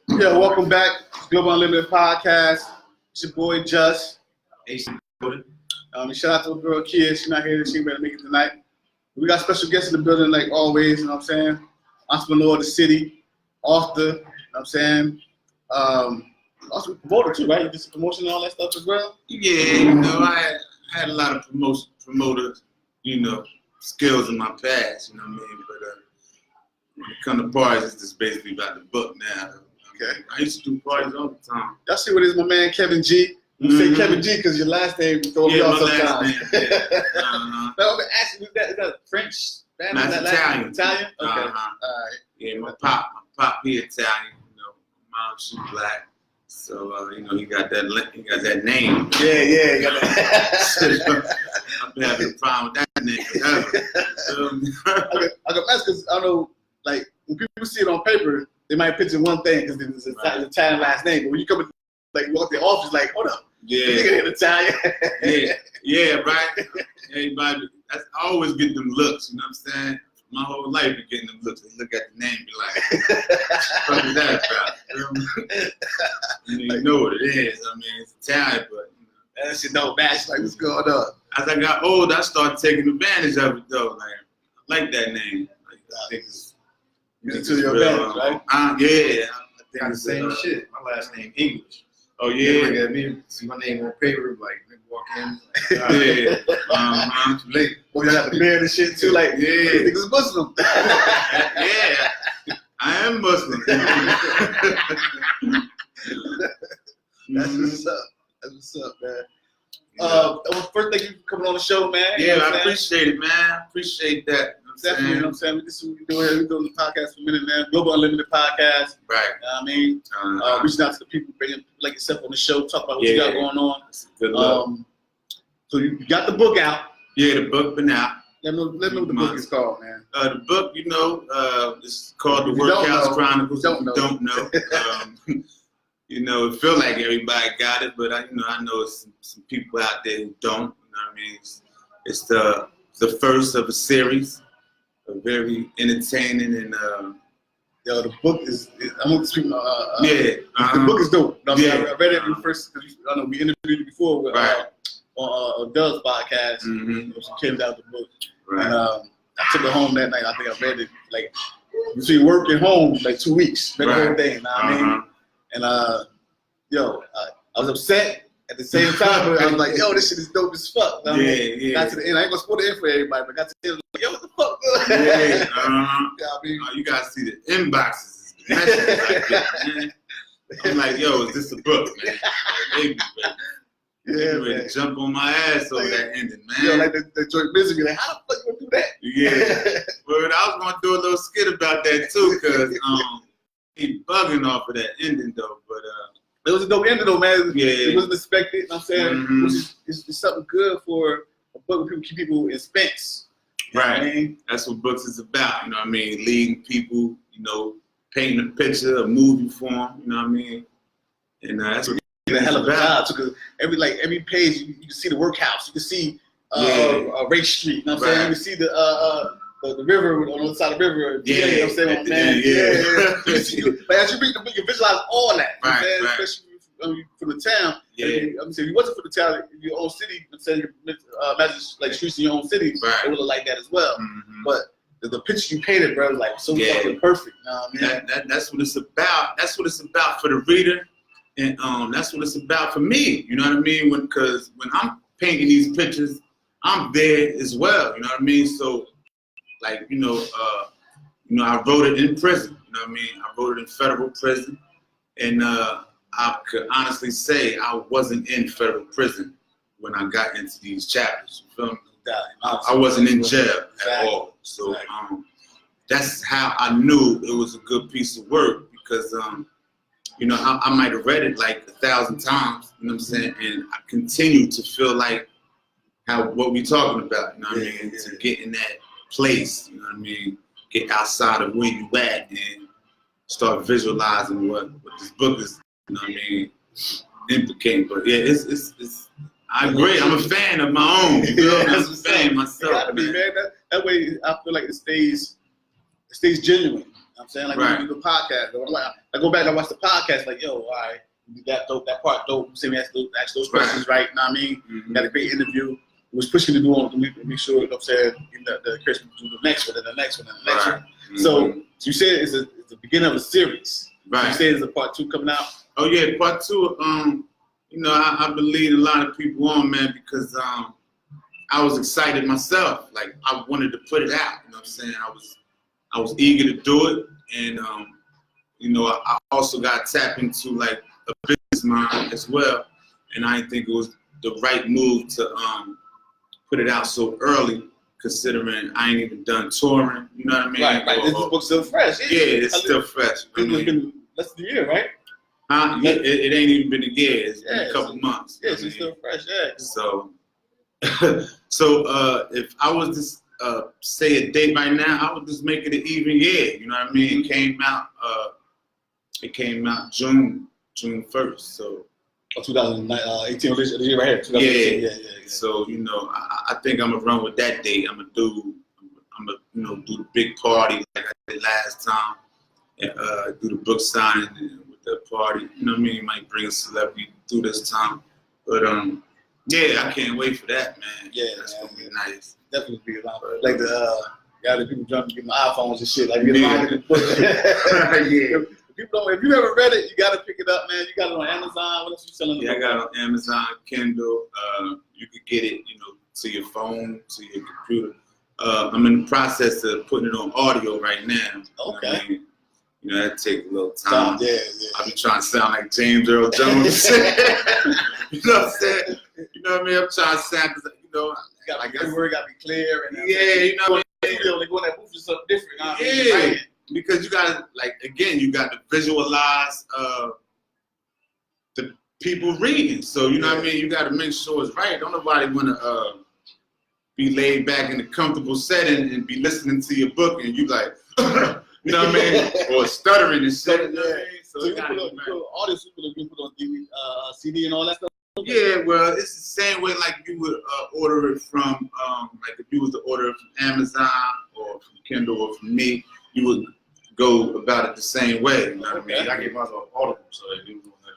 Yeah, welcome back to Global Unlimited Podcast. It's your boy Just. Shout out to the girl Kia. She's not here. She better make it tonight. We got special guests in the building like always, you know what I'm saying? Entrepreneur of the city, author, you know what I'm saying? Also promoter too, right? You did some promotion and all that stuff as well? Yeah, I had a lot of promoter, skills in my past, you know what I mean? But when it comes to parties, it's just basically about the book now. Okay. I used to do parties all the time. Y'all see what it is, my man Kevin G. You say Kevin G because your last name throw me off sometimes. No, I'm asking, is that French? That's Italian. Italian? Okay. All right. Yeah, my pop, he Italian. Mom, she's black. So he got that name. Yeah, he got that. I've been having a problem with that name forever. I can ask because I know, like, when people see it on paper, they might picture one thing because it's an Italian last name. But when you come in, like, walk the office, like, hold up. Yeah. Nigga in Italian. yeah, right. Everybody, I always get them looks, you know what I'm saying? My whole life, you're getting them looks. They look at the name and be like, what is that about? You know what it is. I mean, it's Italian, but that shit don't match. Like, what's going on? As I got older, I started taking advantage of it, though. Like, I like that name. Like, I think it's to your advantage, right? Yeah. I Got the same shit. My last name English. Oh yeah. Look at me, see my name on paper, like walk in. Yeah. Too late. Well, you got the beard and shit too. Like, yeah, niggas Muslim. Yeah, I am Muslim. That's what's up. That's what's up, man. First, thank you for coming on the show, man. Yeah, I appreciate it, man. Appreciate that. Definitely, you know what I'm saying? This is what we're doing here. We're doing the podcast for a minute, man. Global Unlimited Podcast. Right. You know what I mean? Reaching out to the people, bringing like yourself on the show, talk about what you got going on. Good luck. So you got the book out. Yeah, the book been out. Let me know what the book is called, man. The book, it's called The Workhouse Chronicles. Don't know. It feel like everybody got it, but I know some people out there who don't. You know what I mean? It's the first of a series. Very entertaining and the book is I'm gonna speak. The book is dope. I read it first. I know we interviewed you before with on Doug's podcast. She came down with the book, and I took it home that night. I think I read it like between work and home, like 2 weeks. Read the whole thing. You know what I mean? And I was upset. At the same time, I was like, yo, this shit is dope as fuck. You know what I mean? Got to the end. I ain't gonna spoil the end for everybody, but got to the end, like, yo, what the fuck? You gotta see the inboxes. Like that, man. I'm like, yo, is this a book, man? Baby. Yeah, man. Jump on my ass over that ending, man. Yo, like the joint busy, like, how the fuck you gonna do that? Yeah. But I was gonna do a little skit about that too, cause he bugging off of that ending though, but it was a dope ending though, man. Yeah. It wasn't expected, you know what I'm saying? Which is something good for a book where people keep people in suspense. Right. I mean? That's what books is about, you know what I mean? Leading people, painting a picture, a movie for them, you know what I mean? And that's what a hell of a job too, because every page you can see the workhouse, you can see Race Street, you know what I'm saying? You can see the river on the other side of the river. You know what I'm saying, man? Yeah. But as you read the book, you visualize all that. You know what I'm saying? Especially from the town. Yeah. I'm saying, if you wasn't for the town, your own city, I'm saying, imagine like streets in your own city, it would look like that as well. But the picture you painted, bro, like so fucking perfect. You know what I mean? That's what it's about. That's what it's about for the reader, and that's what it's about for me. You know what I mean? Because when I'm painting these pictures, I'm there as well. You know what I mean? So, like, I wrote it in prison. You know what I mean? I wrote it in federal prison, and I could honestly say I wasn't in federal prison when I got into these chapters. You feel me? I wasn't in jail at all. So that's how I knew it was a good piece of work, because I might have read it like 1,000 times. You know what I'm saying? And I continue to feel like what we talking about. You know what I mean? To get in that place. You know what I mean? Get outside of where you at and start visualizing what this book is. You know what I mean? Implicating. But yeah, it's I agree. I'm a fan of my own. You know? I'm a fan myself. You gotta be, man. That way, I feel like it stays genuine. I'm saying? Like, when you do the podcast, I go back and I watch the podcast, like, yo, all right, that part dope. You see me ask those questions right, you know what I mean? You got a great interview. It was pushing to do on to make sure, you know what I'm saying, the Christian do the next one and the next one and the next one. So you said it's the beginning of a series. Right. So you said there's a part 2 coming out? Oh, yeah, part 2, you know, I believe a lot of people on, man, because I was excited myself. Like, I wanted to put it out, you know what I'm saying? I was eager to do it, and, you know, I also got tapped into, like, a business mind as well, and I didn't think it was the right move to put it out so early, considering I ain't even done touring, you know what I mean? Right. This book's still fresh. Yeah, it's still fresh. It's been less than a year, right? Yeah, it ain't even been a year. It's been a couple months. Yeah, it's still fresh, yeah. So, if I was to say a date right now, I would just make it an even year. You know what I mean? It came out June 1st. So. 2018, this year right here. 2018. Yeah. So, you know, I think I'm gonna run with that date. I'm gonna do the big party like I did last time, and do the book signing with the party. You know what I mean? Might bring a celebrity through this time, but yeah, I can't wait for that, man. Yeah, that's gonna be nice. Definitely be a lot. Like the people jumping, getting iPhones and shit. Like get the book. Yeah. If you ever read it, you gotta pick it up, man. You got it on Amazon. What else you selling? Yeah, I got it on Amazon, Kindle. You could get it, you know, to your phone, to your computer. I'm in the process of putting it on audio right now. Okay. You know, I mean? You know, that takes a little time. Yeah. I be trying to sound like James Earl Jones. You know what I'm saying? You know what I mean? I'm trying to sound, cause you know, every word gotta be clear. And you know what I mean? They go in that booth or something different. Yeah. Because you gotta, like, again, you got to visualize the people reading. So, you know what I mean? You got to make sure it's right. Don't nobody want to be laid back in a comfortable setting and be listening to your book and you like, you know what I mean? Or stuttering and shit. You know what I mean? So you put all this people that you put on DVD, CD and all that stuff? Yeah, well, it's the same way like you would order it from, like if you was to order it from Amazon or from Kindle or from me, you would go about it the same way. You know what I mean? I get mine off Audible, so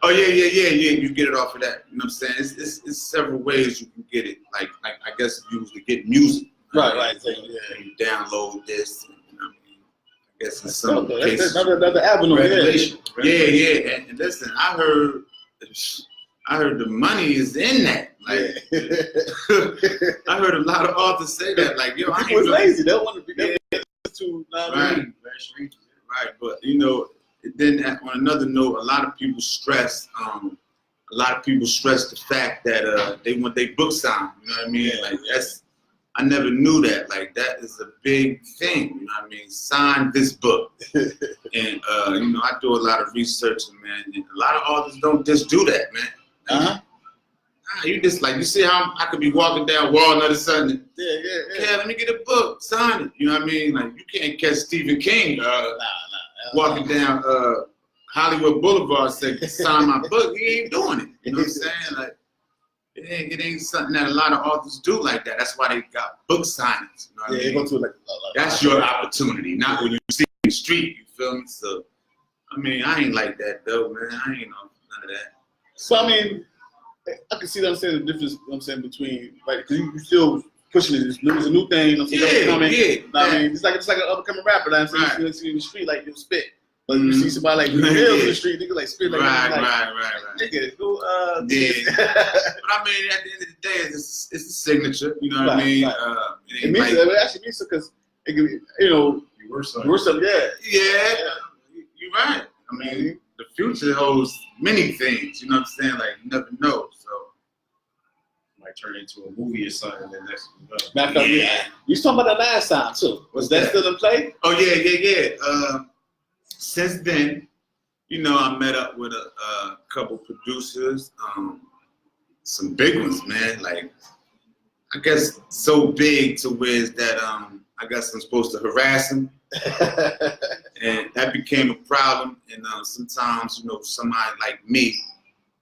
oh yeah. You get it off of that. You know what I'm saying? It's several ways you can get it. Like I guess if you was to get music, right. So, you download this. You know what I mean? I guess in some cases, that's another avenue. Yeah. And listen, I heard the money is in that. Like, I heard a lot of authors say that. Like, yo, I was lazy. They don't want to be too Right, but you know, then on another note, a lot of people stress the fact that they want their book signed. You know what I mean? Like I never knew that. Like that is a big thing. You know what I mean? Sign this book, and you know, I do a lot of research, man. And a lot of authors don't just do that, man. You just like, you see how I could be walking down Walnut or something. Yeah, let me get a book, sign it. You know what I mean? Like you can't catch Stephen King walking down Hollywood Boulevard saying, sign my book. He ain't doing it. You know what I'm saying? Like it ain't something that a lot of authors do like that. That's why they got book signings. You know what I mean? Go to like that's your opportunity, not when you see in the street. You feel me? So I mean, I ain't like that though, man. I ain't know none of that. So I mean, I can see that I'm saying the difference. You know what I'm saying between like because you still pushing it. It's a new thing. You know what I'm saying? I mean, it's like an up and coming rapper. That I'm saying you see in the street like you spit. But you see somebody like Real in the street, nigga like spit like right. Nigga, go yeah. But I mean, at the end of the day, it's a signature. You know what I mean? It means it actually means because it can be, you know, you were something. Yeah, you're right. I mean, the future holds many things. You know what I'm saying? Like you never know. So might turn into a movie or something. And that's you was talking about that last time too. Was that still in play? Oh yeah. Since then, you know, I met up with a couple producers, some big ones, man. Like, I guess so big to where that I guess I'm supposed to harass them, and that became a problem. And sometimes, you know, somebody like me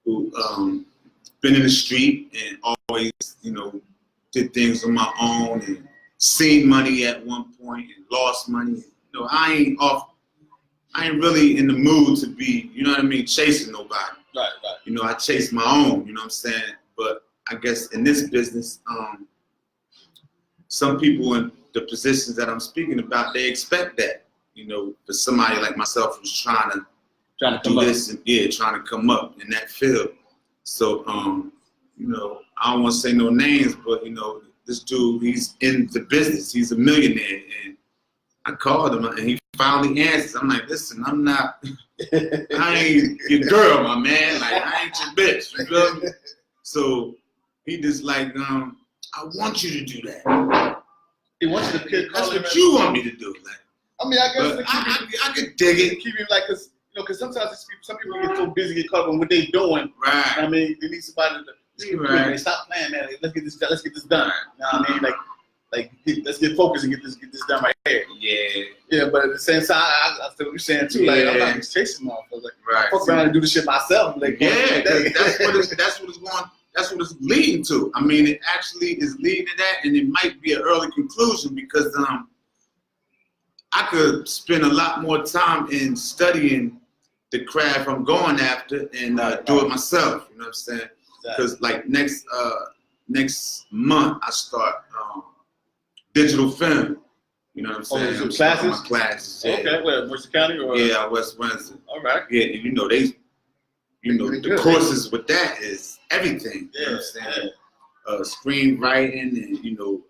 who been in the street and always, you know, did things on my own and seen money at one point and lost money. You know, I ain't off I ain't really in the mood to be, you know what I mean, chasing nobody. Right. You know, I chase my own, you know what I'm saying? But I guess in this business, some people in the positions that I'm speaking about, they expect that, you know, for somebody like myself who's trying to do this and trying to come up in that field. So, you know, I don't want to say no names, but you know, this dude, he's in the business. He's a millionaire, and I called him, and he finally answers. I'm like, listen, I'm not, I ain't your girl, my man. Like, I ain't your bitch. You feel me? So he just like, I want you to do that. He wants you to pick. That's what you want me to do. Like, I mean, I guess I could dig it. Keep it like, cause you know, cause sometimes some people get so busy get caught up in what they doing. Right. I mean, they need somebody to. Right. Stop playing, man. Let's get this done. You know what I mean? Like, let's get focused and get this done right here. Yeah. Yeah, but at the same time, I feel what you're saying too. Like, I'm not just chasing motherfuckers. Like, I fuck around and do the shit myself. Like, that's what it's leading to. I mean, it actually is leading to that, and it might be an early conclusion because I could spend a lot more time in studying the craft I'm going after and do it myself. You know what I'm saying? Because like next month I start digital film. You know what I'm saying? Oh, classes? My classes. Yeah. Okay, where Mercer County or? Yeah, West Windsor. All right. Yeah, and you know the courses with that is everything. Yeah. You know what I'm saying? Screenwriting and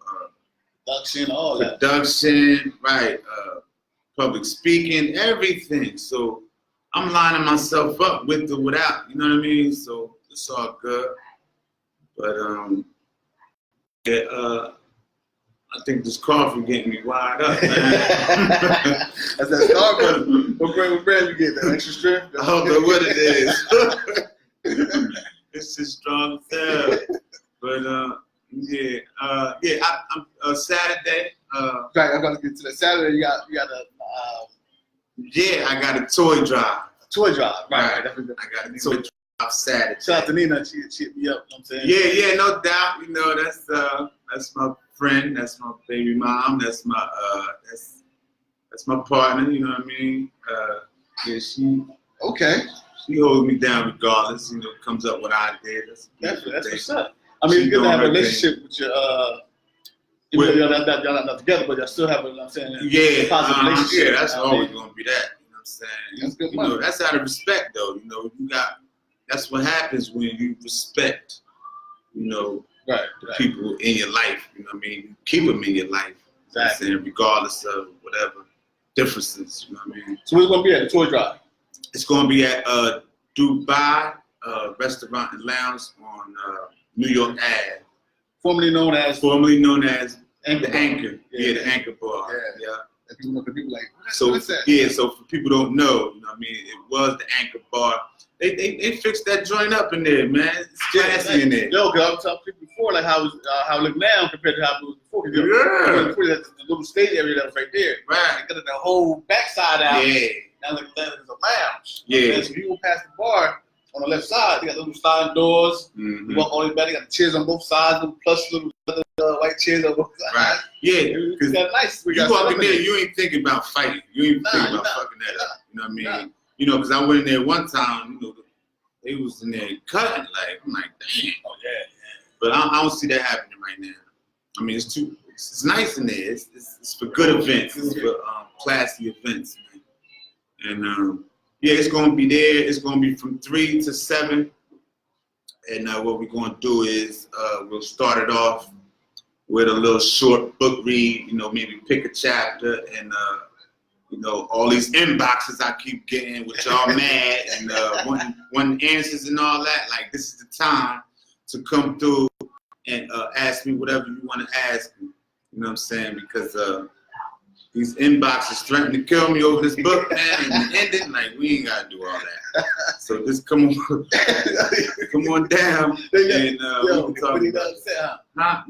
production, all that. Production, right? Public speaking, everything. So I'm lining myself up with or without. You know what I mean? So it's all good. But I think this coffee getting me wired up, man. That's that Starbucks. What brand you get? That extra strength? I don't know what it is. It's just strong stuff. But I'm Saturday. Right, I'm gonna get to that. Saturday, you got a. I got a toy drive. Toy drive, right? I got a toy drive Saturday. Shout out to Nina, she hit me up. You know what I'm saying? Yeah, no doubt. You know, that's my friend. That's my baby mom. That's my that's my partner. You know what I mean? She holds me down regardless. You know, comes up with ideas. That's what's up. I mean, it's good to have a relationship with your. Y'all not together, but y'all still have a. You know what I'm saying? Positive relationship. Yeah, that's always gonna be that. You know what I'm saying? That's good. You know, that's out of respect, though. You know, that's what happens when you respect. You know. Right. People in your life, you know what I mean? Keep them in your life, exactly. Regardless of whatever differences, you know what I mean? So where's it going to be at, the toy drive? It's going to be at Dubai Restaurant and Lounge on New York Ave. Formerly known as the Anchor. Yeah, the Anchor Bar. Yeah. And people like, what's that? Yeah, so for people who don't know, you know what I mean? It was the Anchor Bar. They fixed that joint up in there, man. It's classy in there. Yo, because I was telling people before, like how it look now compared to how it was before. Before the little stage area that was right there. Right. They got the whole backside out. Yeah. Now look, there's a lounge. Yeah. And so you go past the bar on the left side. They got little sliding doors. Mm-hmm. You walk all the way back. They got the chairs on both sides, plus little white chairs on both sides. Right. Yeah. Because nice. You walk in there, you ain't thinking about fighting. You ain't thinking about fucking that up. You know what I mean? You know, because I went in there one time. You know, they was in there cutting. Like, I'm like, damn. Oh yeah. But I don't see that happening right now. I mean, it's nice in there. It's for good events. It's for classy events, man. And it's gonna be there. It's gonna be from 3 to 7. And what we're gonna do is we'll start it off with a little short book read. You know, maybe pick a chapter and. You know, all these inboxes I keep getting with y'all mad and wanting answers and all that. Like, this is the time to come through and ask me whatever you want to ask me. You know what I'm saying? Because these inboxes threaten to kill me over this book, man, and the ending, like, we ain't got to do all that. So just come on down. And we can talk about it.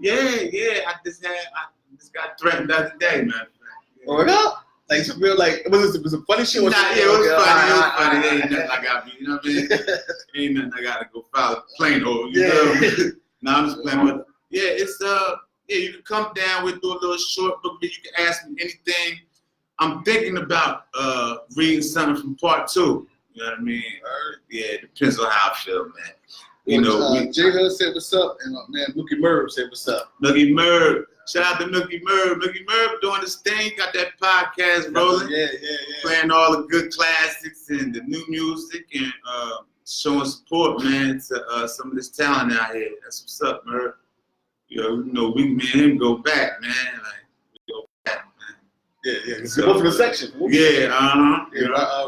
Yeah. I just got threatened the other day, man. Word up. Like, it's real, like, it was a funny shit. It was funny. It was funny. It ain't nothing I got to, you know what I mean? Ain't nothing I got to go file a complaint over, you know? No, I'm just playing. But it's, you can come down with do a little short book, but you can ask me anything. I'm thinking about reading something from part 2. You know what I mean? Yeah, it depends on how I feel, man. You know, J Hood said what's up, and man, Nookie Merv said what's up. Nookie Merv, shout out to Nookie Merv. Nookie Merv doing his thing, got that podcast rolling. Yeah. Playing all the good classics and the new music and showing support, man, to some of this talent out here. That's what's up, Merv. You know, we, me and him go back, man. Like, we go back, man. Yeah. So, both in the section. Yeah,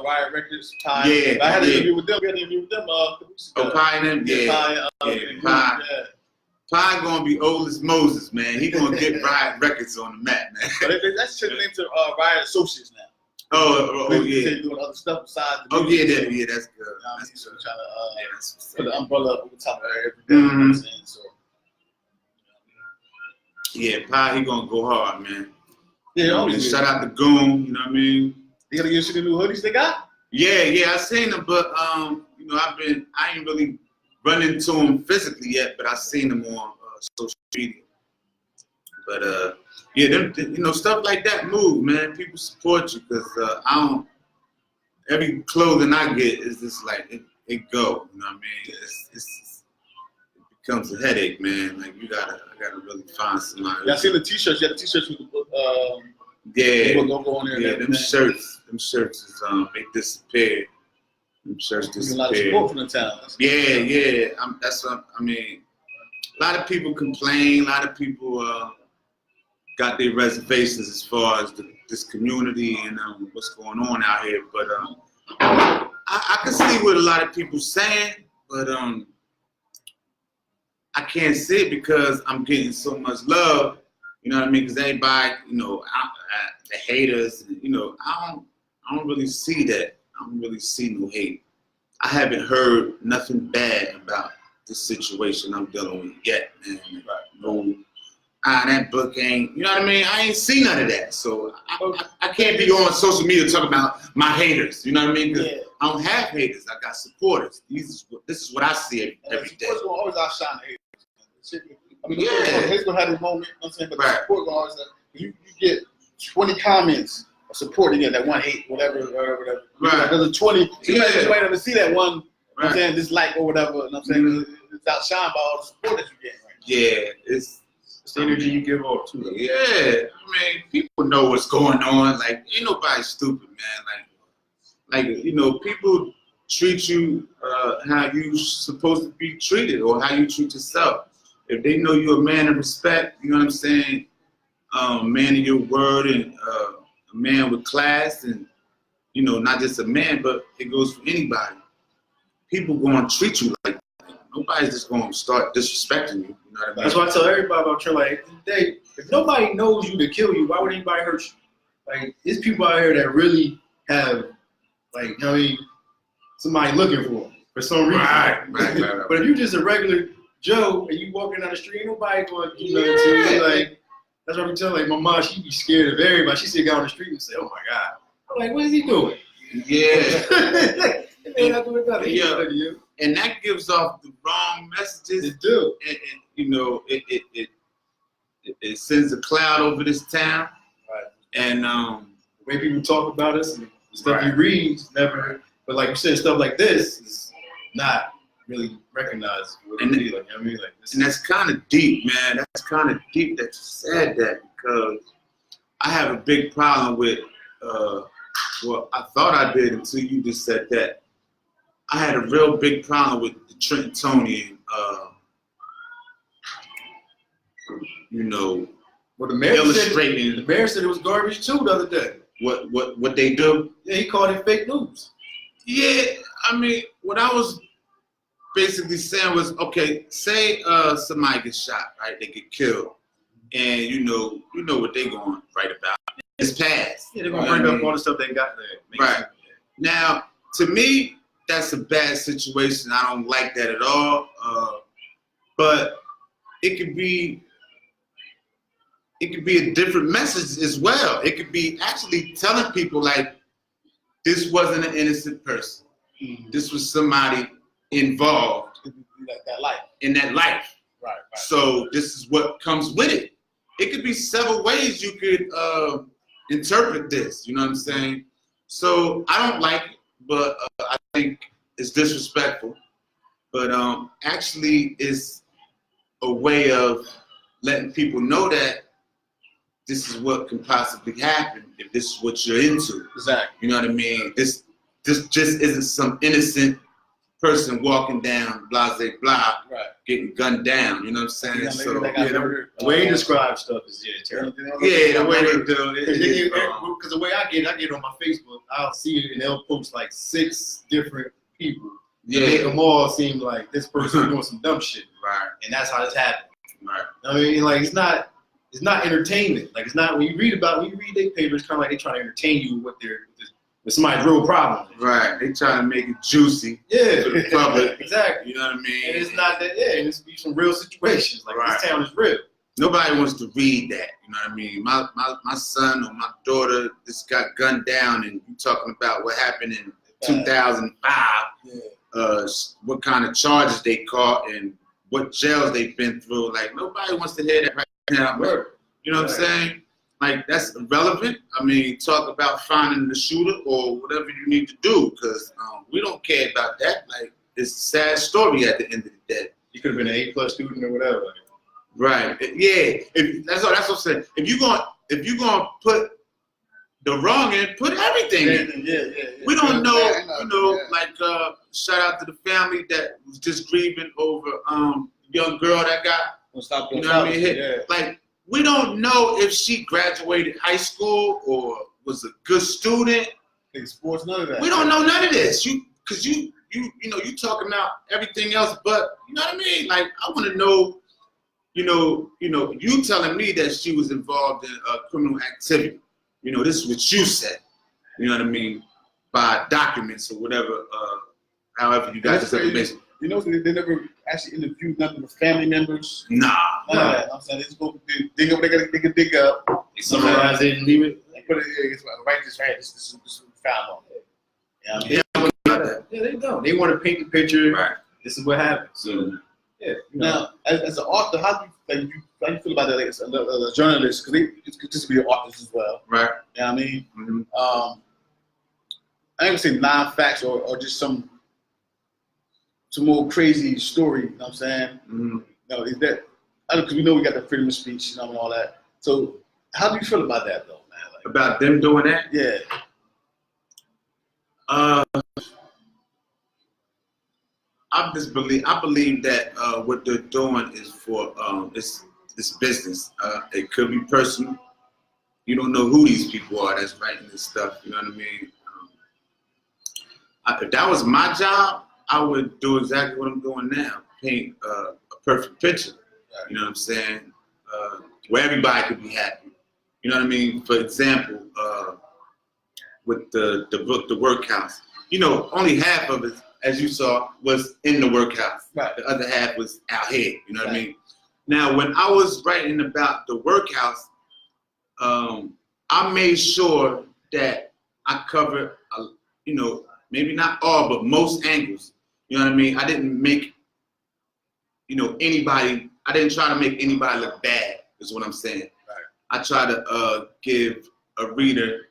Riot Records, Pie. Yeah, I had an interview with them. We had an interview with them. Pie and them, yeah. Pie. Pie gonna be old as Moses, man. He gonna get Riot Records on the map, man. But that's turning into Riot Associates now. Oh yeah. They're doing other stuff besides the music. That's good. That's good. Trying to put the umbrella over top of everything. So. Yeah, Pie, he gonna go hard, man. Yeah, shout out to Goon, you know what I mean? You gotta get the new hoodies they got? Yeah, I seen them, but you know, I ain't really run into them physically yet, but I seen them on social media. But yeah, them, you know, stuff like that move, man. People support you because every clothing I get is just like it go. You know what I mean? It becomes a headache, man. Like I gotta really find somebody. Yeah, I seen the t-shirts. You had the t-shirts with the logo on there. Yeah, them shirts is they disappeared. Them shirts disappeared. A lot of support from the town. Yeah. That's what I mean. A lot of people complain. A lot of people got their reservations as far as this community and what's going on out here. But I can see what a lot of people saying, but I can't see it because I'm getting so much love. You know what I mean? Because everybody, you know, the haters, you know, I don't really see that. I don't really see no hate. I haven't heard nothing bad about the situation I'm dealing with yet, man. No, that book ain't, you know what I mean? I ain't seen none of that. So I can't be on social media talking about my haters, you know what I mean? Because I don't have haters. I got supporters. This is what I see every day. Supporters gonna always outshine the haters. I mean, haters gonna have this moment, you know what I'm saying? But the support gonna always have, you get 20 comments of supporting it, that one hate, whatever. Right. There's a 20, so you might never see that one, you know what I'm saying, dislike or whatever, you know what I'm saying? It's outshined by all the support that you get. Right? Yeah, it's the energy you give off too. Yeah, I mean, people know what's going on. Like, ain't nobody stupid, man. Like you know, people treat you how you supposed to be treated or how you treat yourself. If they know you're a man of respect, you know what I'm saying, man of your word and a man with class and, you know, not just a man, but it goes for anybody. People going to treat you like that. Nobody's just going to start disrespecting you. You know what I mean? That's why I tell everybody about Trey. Like, if nobody knows you to kill you, why would anybody hurt you? Like, there's people out here that really have, like, you know what I mean, somebody looking for some reason. Right. But if you're just a regular Joe and you walking down the street, ain't nobody going to do nothing to you. Like, that's what I'm telling. Like, my mom, she be scared of everybody. She see a guy on the street and say, "Oh my God!" I'm like, "What is he doing?" Yeah. They not doing nothing. Yeah. And that gives off the wrong messages. It do. And you know, it sends a cloud over this town. Right. And the way people talk about us and the stuff you read is never. But like you said, stuff like this is not really recognized. And like, you know what I mean? Like, and that's kind of deep, man. That's kind of deep that you said that, because I have a big problem with, well, I thought I did until you just said that. I had a real big problem with the Trentonian, you know, well, the mayor illustrating. The mayor said it was garbage too the other day. What they do? Yeah, he called it fake news. Yeah, I mean, what I was basically saying was, okay, say somebody gets shot, right? They get killed, and you know what they going to write about. It's past. Yeah, they're gonna bring up all the stuff they got there. Right. Now, to me, that's a bad situation. I don't like that at all. But it could be a different message as well. It could be actually telling people like, this wasn't an innocent person. Mm-hmm. This was somebody involved in that life. Right. So this is what comes with it. It could be several ways you could interpret this? You know what I'm saying? So I don't like it, but I think it's disrespectful. But actually, it's a way of letting people know that this is what can possibly happen if this is what you're into. Exactly. You know what I mean? This just isn't some innocent person walking down blase blah, getting gunned down. You know what I'm saying? Yeah, so the way he describes stuff is terrible. Yeah, the way they do it. Because the way I get it on my Facebook, I'll see it and they'll post like 6 different people. Yeah. Make them all seem like this person doing some dumb shit. Right. And that's how this happened. Right. I mean, like it's not entertainment. Like it's not when you read their papers, kind of like they trying to entertain you with somebody's real problem. Right. They trying to make it juicy. Yeah. For the public. Exactly. You know what I mean? And it's not that. Yeah. And it's be some real situations. Like this town is real. Nobody wants to read that. You know what I mean? My son or my daughter just got gunned down, and you talking about what happened in 2005. Yeah. What kind of charges they caught and what jails they've been through. Like, nobody wants to hear that right now. You know what I'm saying? Like, that's irrelevant. I mean, talk about finding the shooter or whatever you need to do, because we don't care about that. Like, it's a sad story at the end of the day. You could have been an A+ student or whatever. Right. Yeah. That's what I'm saying. If you're gonna put the wrong in, put everything in. Yeah. We don't know, like, shout out to the family that was just grieving over young girl that got, you know what I mean, hit. Yeah. Like, we don't know if she graduated high school or was a good student. Sports, none of that. We don't know none of this. Because you talking about everything else, but you know what I mean? Like, I want to know, you telling me that she was involved in criminal activity. You know, this is what you said. You know what I mean? By documents or whatever, however you got this information. You know, they never actually interviewed none of the family members. Nah. I'm saying they can dig up. They summarize it and leave it. They put it right. This is what we found on it. Yeah, they don't. They want to paint the picture. Right. This is what happened. So, yeah. Now, as an author, how do you feel about that? Like, as a journalist, because they could just be an artist as well. Right. You know what I mean? Mm-hmm. I ain't gonna say non-facts or just some more crazy story. You know what I'm saying? Mm-hmm. No, is that? Because we know we got the freedom of speech, and all that. So, how do you feel about that, though, man? Like, about them doing that? Yeah. I believe that what they're doing is for it's business. It could be personal. You don't know who these people are that's writing this stuff. You know what I mean? If that was my job, I would do exactly what I'm doing now: paint a perfect picture. You know what I'm saying? Where everybody could be happy. You know what I mean? For example, with the book, The Workhouse. You know, only half of it, as you saw, was in the workhouse. Right. The other half was out here. You know what I mean? Now, when I was writing about the workhouse, I made sure that I covered, maybe not all, but most angles. You know what I mean? I didn't make, I didn't try to make anybody look bad, is what I'm saying. Right. I try to give a reader,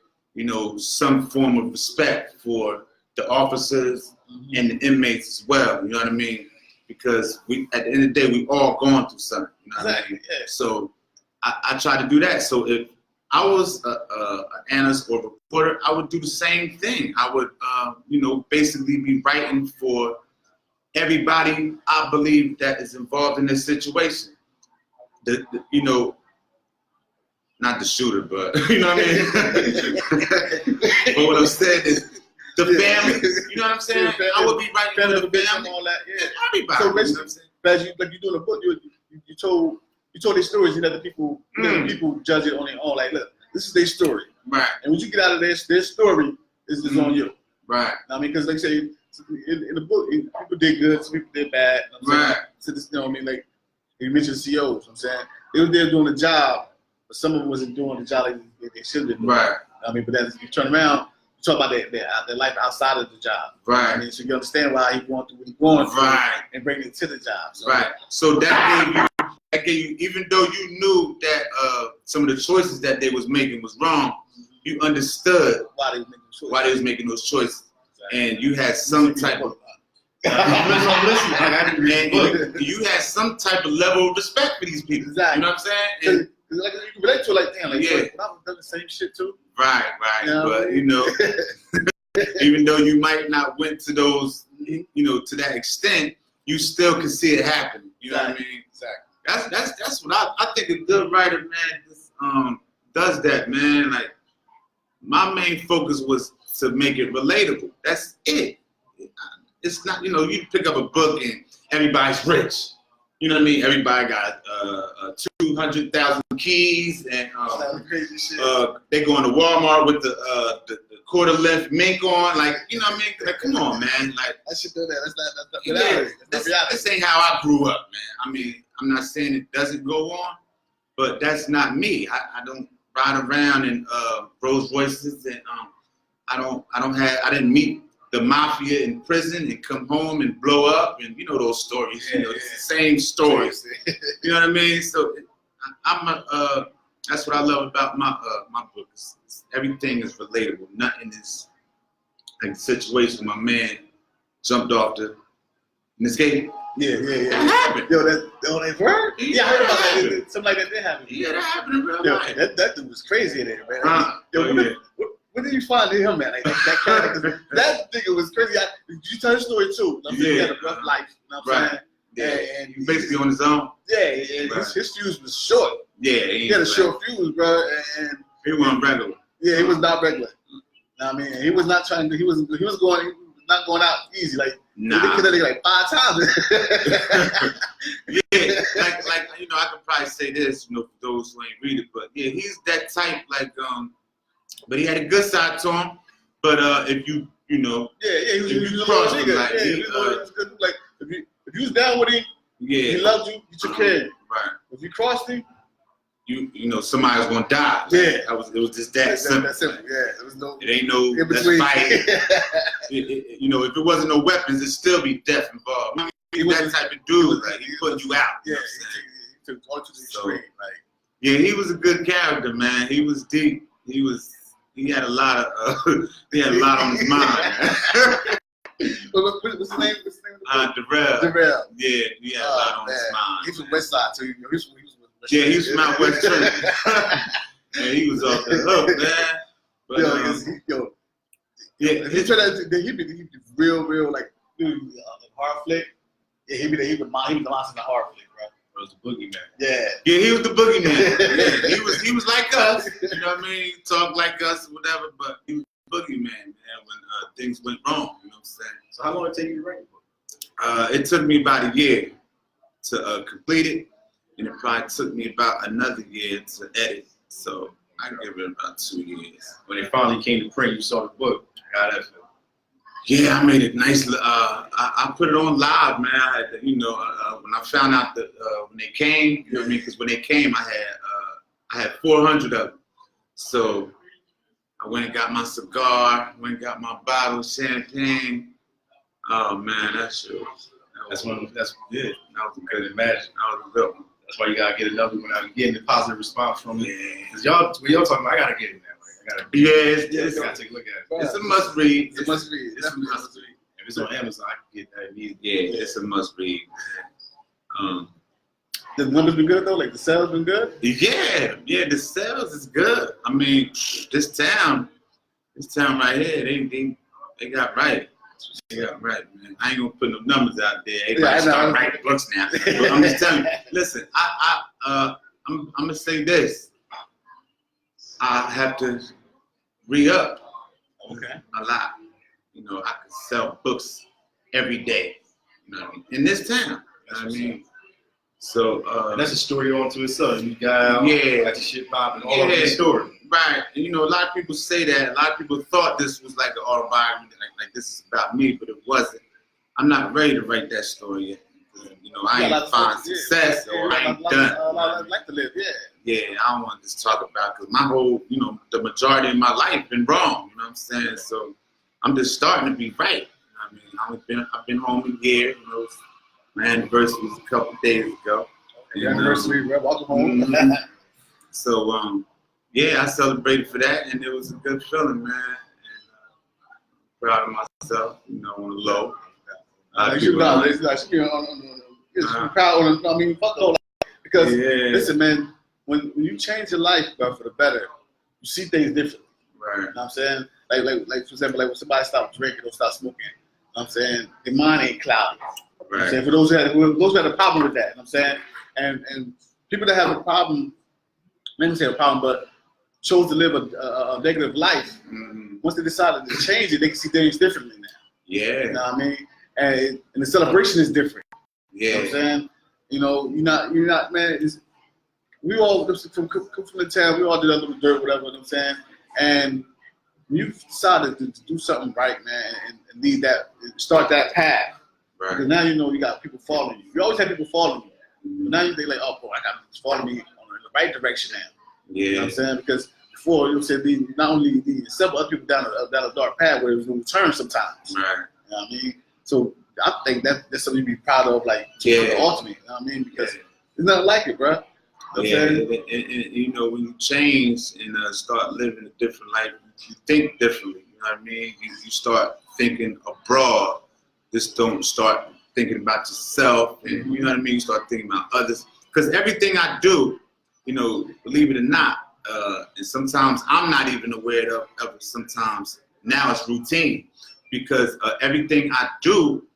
some form of respect for the officers and the inmates as well. You know what I mean? Because at the end of the day, we all going through something. You know what I mean? Yeah. So I try to do that. So if I was an analyst or a reporter, I would do the same thing. I would, basically be writing for everybody I believe that is involved in this situation. Not the shooter, but you know what I mean? But what I'm saying is the family, you know what I'm saying? I would be writing for the family. And all that, yeah. Everybody. So basically, as you doing a book, you told their stories, you let the people, people judge it on their own. Like, look, this is their story. Right. And when you get out of their story, is on you. Right. I mean, because like I say, in the book, people did good, some people did bad. You know what I'm saying? So this, like you mentioned COs. You know what I'm saying? They were there doing the job, but some of them wasn't doing the job they should have been doing. Right. I mean, but as you turn around, you talk about their life outside of the job. Right. I mean, so you understand why he going through what he's going through. Right. And bring it to the job. So. Right. So that gave you, even though you knew that some of the choices that they was making was wrong, you understood why they was making those choices, and you had some type of you had some type of level of respect for these people. Exactly. You know what I'm saying? Like you can relate to it, like damn, like yeah. I was doing the same shit too. Right. But you know, even though you might not went to those, you know, to that extent, you still can see it happen. You know what I mean? Exactly. That's what I think a good writer, man, just, does that, man. Like my main focus was to make it relatable. That's it. It's not, you know, you pick up a book and everybody's rich. You know what I mean? Everybody got 200,000 keys, and they going to Walmart with the quarter-length mink on. Like, you know what I mean? Like, come on, man. Like, I should do that. That's not this ain't how I grew up, man. I mean, I'm not saying it doesn't go on, but that's not me. I don't ride around in Rolls Royces, and I didn't meet the mafia in prison and come home and blow up, and you know those stories. You know, it's the same stories. You know what I mean? So that's what I love about my book. Everything is relatable. Nothing is like the situation my man jumped off the escape. Yeah. That happened. Yo, that's word? Yeah, I heard about that. Something like that did happen. Yeah, that happened in real life. That dude was crazy in there, man. What did you find in him, man? Like that character, that nigga was crazy. You tell the story too. He had a rough life. You know what I'm saying? Yeah, and he basically on his own. Yeah, his fuse was short. Yeah, he had a short fuse, bro, and he wasn't regular. Yeah, he was not regular. You know what I mean? He was not trying to. He was not going out easy. Like he killed that nigga like 5 times. Yeah, like you know, I could probably say this, you know, for those who ain't read it, but yeah, he's that type, like but he had a good side to him. But if you know, he was a nigga. Like, he was good. Like if you was down with him, he loved you. You took care of him. Right. If you crossed him, you know somebody was gonna die. Yeah, it was just that simple. That simple. Yeah, it was no. It ain't no let's fight. You know, if it wasn't no weapons, it'd still be death involved. He was that type of dude. Like he put you out. Yeah, he took all to the extreme. Like he was a good character, man. He was deep. He had a lot of on his mind. What's his name? Darrell. Yeah, he had a lot on his mind. He's from West Side too. He was from out West Church. Yeah, he was off the hook, man. But, he tried to. He be real like horror flick. Yeah, he was the monster in the horror flick, bro. It was the boogeyman. Yeah, he was the boogeyman. Yeah, he was like us. You know what I mean? Talk like us or whatever, but he was the boogeyman, man. When things went wrong, you know what I'm saying? So how long did it take you to write the book? It took me about a year to complete it, and it probably took me about another year to edit. So I give it about 2 years. When it finally came to print, you saw the book. How that feel? Yeah, I made it nice. I put it on live, man. I had to, you know, when I found out that when they came, you know what I mean? Because when they came, I had 400 of them. So I went and got my cigar, went and got my bottle of champagne. Oh man, that's good. That's good. That was a good imagine. That was a good one. That's why you gotta get another one. I'm getting the positive response from it. Yeah. Cause y'all talking about, I gotta get it now. I gotta take a look at it. It's a must read. It's a must read. It's a must read. If it's on Amazon, I can get that immediately. Yeah, it's a must read. The numbers been good though. Like the sales been good. Yeah, the sales is good. I mean, this town right here, they got right. Yeah, right, man. I ain't gonna put no numbers out there. Everybody start writing books now. But I'm just telling you. Listen, I'm gonna say this. I have to re-up. Okay. A lot. You know, I could sell books every day. You know what I mean? In this town. You know what I mean? So and that's a story on to itself. You got got the shit popping all over the story. Right. And you know, a lot of people say that. A lot of people thought this was like an autobiography, like this is about me, but it wasn't. I'm not ready to write that story yet. You know, I ain't found success or I ain't done. I'd like to live, Yeah, I don't want to just talk about because my whole, you know, the majority of my life been wrong. You know what I'm saying? So I'm just starting to be right. You know what I mean, I've been home a year. You know, my anniversary was a couple of days ago. Your anniversary, welcome home. So yeah, I celebrated for that, and it was a good feeling, man. And proud of myself, you know, on the low. You proud on, I mean, fuck the whole life. Because, listen, man, when you change your life, bro, for the better, you see things differently. Right. You know what I'm saying? Like for example, like when somebody stops drinking or stops smoking, you know what I'm saying? Their mind ain't cloudy. Right. You know what I'm saying? For those who had a problem with that, you know what I'm saying? And people that have a problem, I didn't say a problem, but chose to live a negative life, once they decided to change it, they can see things differently now. Yeah. You know what I mean? And the celebration is different. Yeah. You know what I'm saying? You know, you're not, man, we all come from the town, we all did a little dirt, whatever, you know what I'm saying? And you decided to do something right, man, and lead that, start that path. Right. Because now you know you got people following you. You always have people following you. But now you think like, oh, boy, I got people following me in the right direction now. Yeah. You know what I'm saying? Because before, you know what I'm saying, not only several other people down a dark path where it was going to turn sometimes. Right. You know what I mean? So I think that's something to be proud of, like, ultimately. You know what I mean? Because there's nothing like it, bro. You know and you know, when you change and start living a different life, you think differently. You know what I mean? You start thinking abroad. Just don't start thinking about yourself, and you know what I mean? You start thinking about others. Because everything I do, you know, believe it or not, and sometimes I'm not even aware of it. Sometimes now it's routine, because everything I do,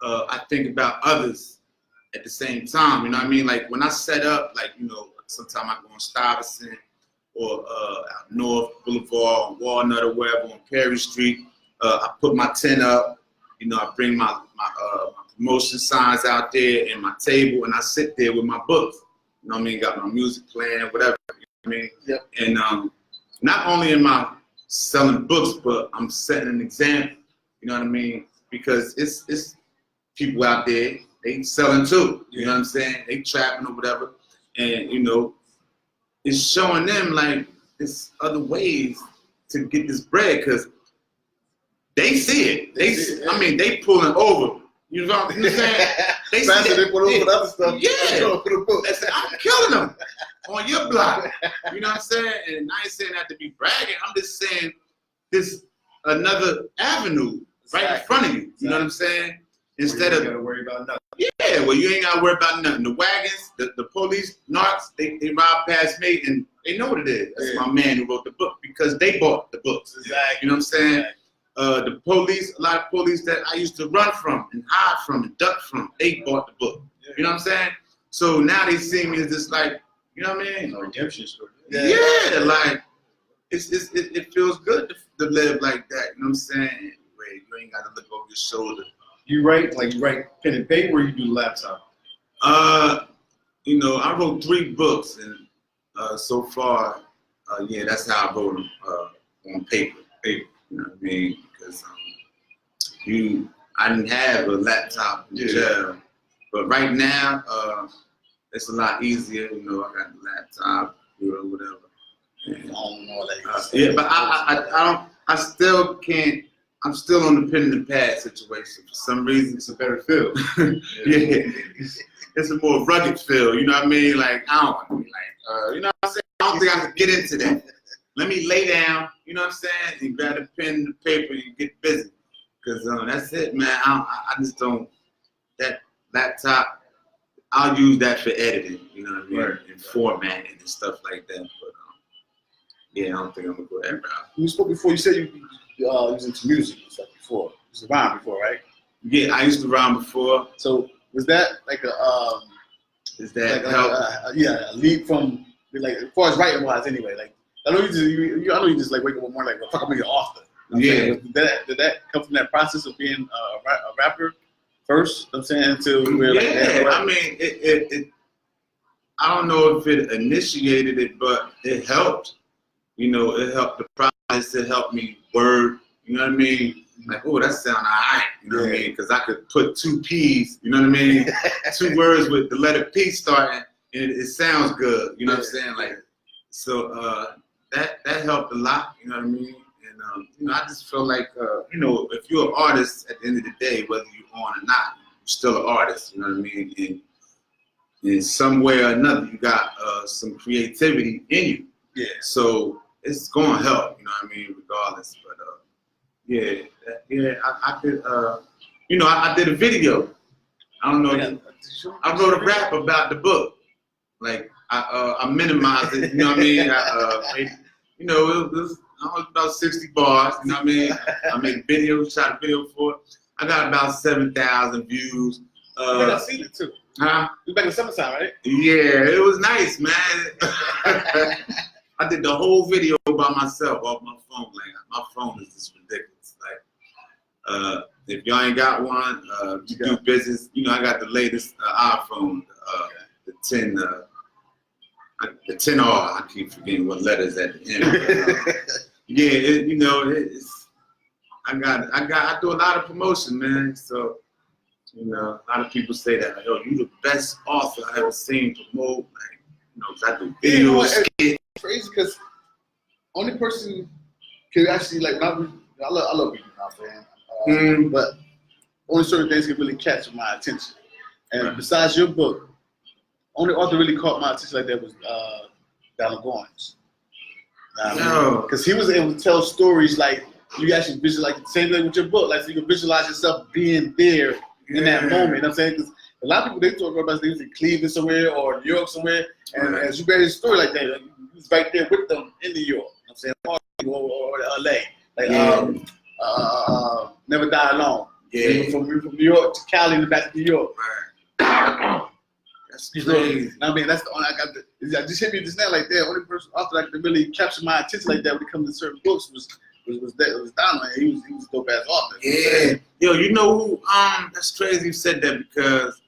I think about others at the same time. You know what I mean? Like when I set up, like, you know, sometimes I go on Stuyvesant or out North Boulevard, on Walnut or wherever, on Perry Street. I put my tent up. You know, I bring my promotion signs out there and my table, and I sit there with my books. You know what I mean? Got my music playing, whatever. You know what I mean? Yep. And not only am I selling books, but I'm setting an example. You know what I mean? Because it's people out there, they selling too. You know what I'm saying? They trapping or whatever. And, you know, it's showing them like there's other ways to get this bread, because they see it. I mean, they pulling over. You know what I'm saying? They see it. They put over the other stuff. Yeah. I'm killing them on your block. You know what I'm saying? And I ain't saying that to be bragging. I'm just saying this another avenue right in front of you. You know what I'm saying? Instead of, you gotta worry about nothing. Yeah, well, you ain't gotta worry about nothing. The wagons, the police, narcs, they ride past me and they know what it is. That's my man who wrote the book, because they bought the books. Exactly. You know what I'm saying? Exactly. The police, a lot of police that I used to run from and hide from and duck from, they bought the book. Yeah. You know what I'm saying? So now they see me as just like, you know what I mean? A redemption story. Yeah, like it feels good to live like that. You know what I'm saying? Where you ain't gotta look over your shoulder. You write pen and paper, or you do laptop? You know, I wrote 3 books, and so far, yeah, that's how I wrote them on paper. You know what I mean? Because I didn't have a laptop in jail, but right now, it's a lot easier. You know, I got a laptop, whatever. And, yeah, but I still can't. I'm still on the pen and pad situation. For some reason, it's a better feel. Yeah, it's a more rugged feel. You know what I mean? Like, I don't want to be like, you know what I'm saying? I don't think I can get into that. Let me lay down, you know what I'm saying, and grab the pen and the paper and get busy. Because that's it, man. I just don't, that laptop, I'll use that for editing, you know what I mean, and formatting and stuff like that. But yeah, I don't think I'm going to go that route. You spoke before, you said you was into music and stuff before. You used to rhyme before, right? Yeah, I used to rhyme before. So was that like is that like help? A leap from, like, as far as writing wise anyway, like, I know you just like wake up one morning like, well, fuck, I'm gonna be an author. You know did that come from that process of being a rapper first? I'm saying until we were I mean, it I don't know if it initiated it, but it helped. You know, it helped the process. It helped me word. You know what I mean? Like, oh, that sound alright. You know what I mean? Because I could put 2 P's. You know what I mean? 2 words with the letter P starting, and it sounds good. You know what I'm saying? Like, so that helped a lot. You know what I mean? And you know, I just feel like you know, if you're an artist, at the end of the day, whether you're on or not, you're still an artist. You know what I mean? And in some way or another, you got some creativity in you. Yeah. So it's going to help, you know what I mean, regardless. But I could, you know, I did a video. I don't know. I wrote a rap about the book. Like I minimized it, you know what I mean? You know, it was about 60 bars, you know what I mean? I made videos, shot a video for it. I got about 7,000 views. I think I seen it too. Huh? It was back in the summertime, right? Yeah, it was nice, man. I did the whole video by myself off my phone. Like, my phone is just ridiculous. Like, if y'all ain't got one, you do business. You know, I got the latest iPhone, the 10. The 10R. I keep forgetting what letters at the end. Yeah, you know, I do a lot of promotion, man. So, you know, a lot of people say that, like, yo, you the best author I ever seen promote. Like, you know, 'cause I do videos. It's crazy because only person can actually, like, I love reading, you know, man. But only certain things can really catch my attention. And besides your book, only author really caught my attention like that was Donald Goins. Because he was able to tell stories like you actually visualize, like the same thing with your book, like so you can visualize yourself being there in that moment. You know what I'm saying? Because a lot of people, they talk about things in Cleveland somewhere or New York somewhere, and as you read his story like that, like, you was right there with them in New York. You know what I'm saying? Or LA. Like Never Die Alone. Yeah. From New York to Cali and back to New York. That's crazy. I mean, that's the only I just hit me just now like that. Only person author that could really capture my attention like that when it comes to certain books was Donald. He was a dope ass author. Yeah. Yo, you know who? That's crazy you said that because,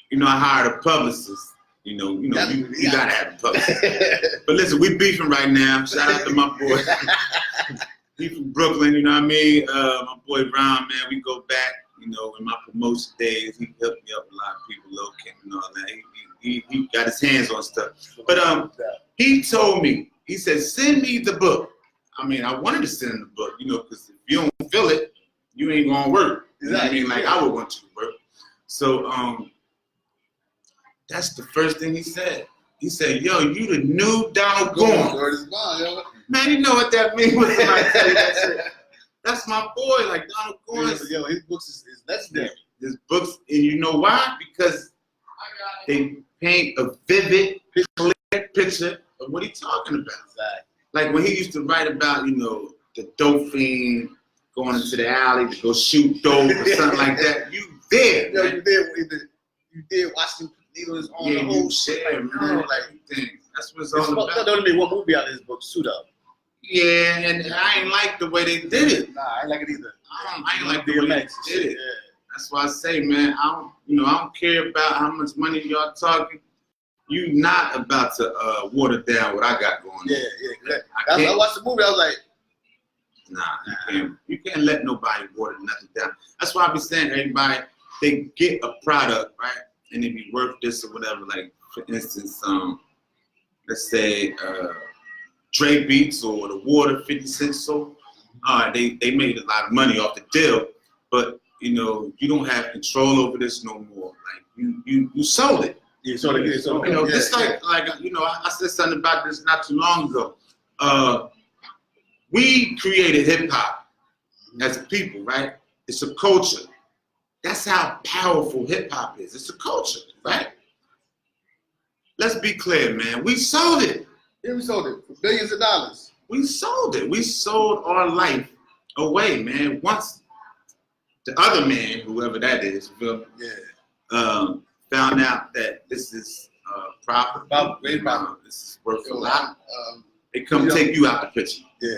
you know, I hired a publicist. You know, you gotta have a publicist. But listen, we beefing right now. Shout out to my boy. He from Brooklyn. You know what I mean? My boy Ron, man. We go back. You know, in my promotion days, he helped me up a lot of people, Lil Kim and all that. He got his hands on stuff. But he told me, he said, send me the book. I mean, I wanted to send him the book, you know, because if you don't feel it, you ain't gonna work. You know what I mean? Like, I would want you to work. So that's the first thing he said. He said, yo, you the new Donald Goins. Man, you know what that means when somebody tell you that shit. That's my boy, like Donald Goins. Yo, his books is legendary. His books, and you know why? Because they paint a vivid, clear picture of what he's talking about. Exactly. Like when he used to write about, you know, the dope fiend going into the alley to go shoot dope or something like that. You there, yo, you did watching needles on the whole shit. Man. That's what it's all about. Don't make one movie out of his book, Suit Up. Yeah, and I ain't like the way they did it. Nah, I ain't like it either. I ain't like the way they did it. Yeah. That's why I say, man, I don't care about how much money y'all talking. You not about to water down what I got going on. Yeah. I watched the movie, I was like, nah, you can't let nobody water nothing down. That's why I be saying, everybody, they get a product, right, and it be worth this or whatever. Like, for instance, let's say Dre Beats or the Water 50 Cent sold. They made a lot of money off the deal, but you know, you don't have control over this no more. Like you sold it. Yeah, so you know, just like you know, I said something about this not too long ago. We created hip hop as a people, right? It's a culture. That's how powerful hip hop is. It's a culture, right? Let's be clear, man. We sold it. Yeah, we sold it for billions of dollars. We sold it. We sold our life away, man. Once the other man, whoever that is, found out that this is profitable, this is worth a lot, they come take you out the picture. Yeah.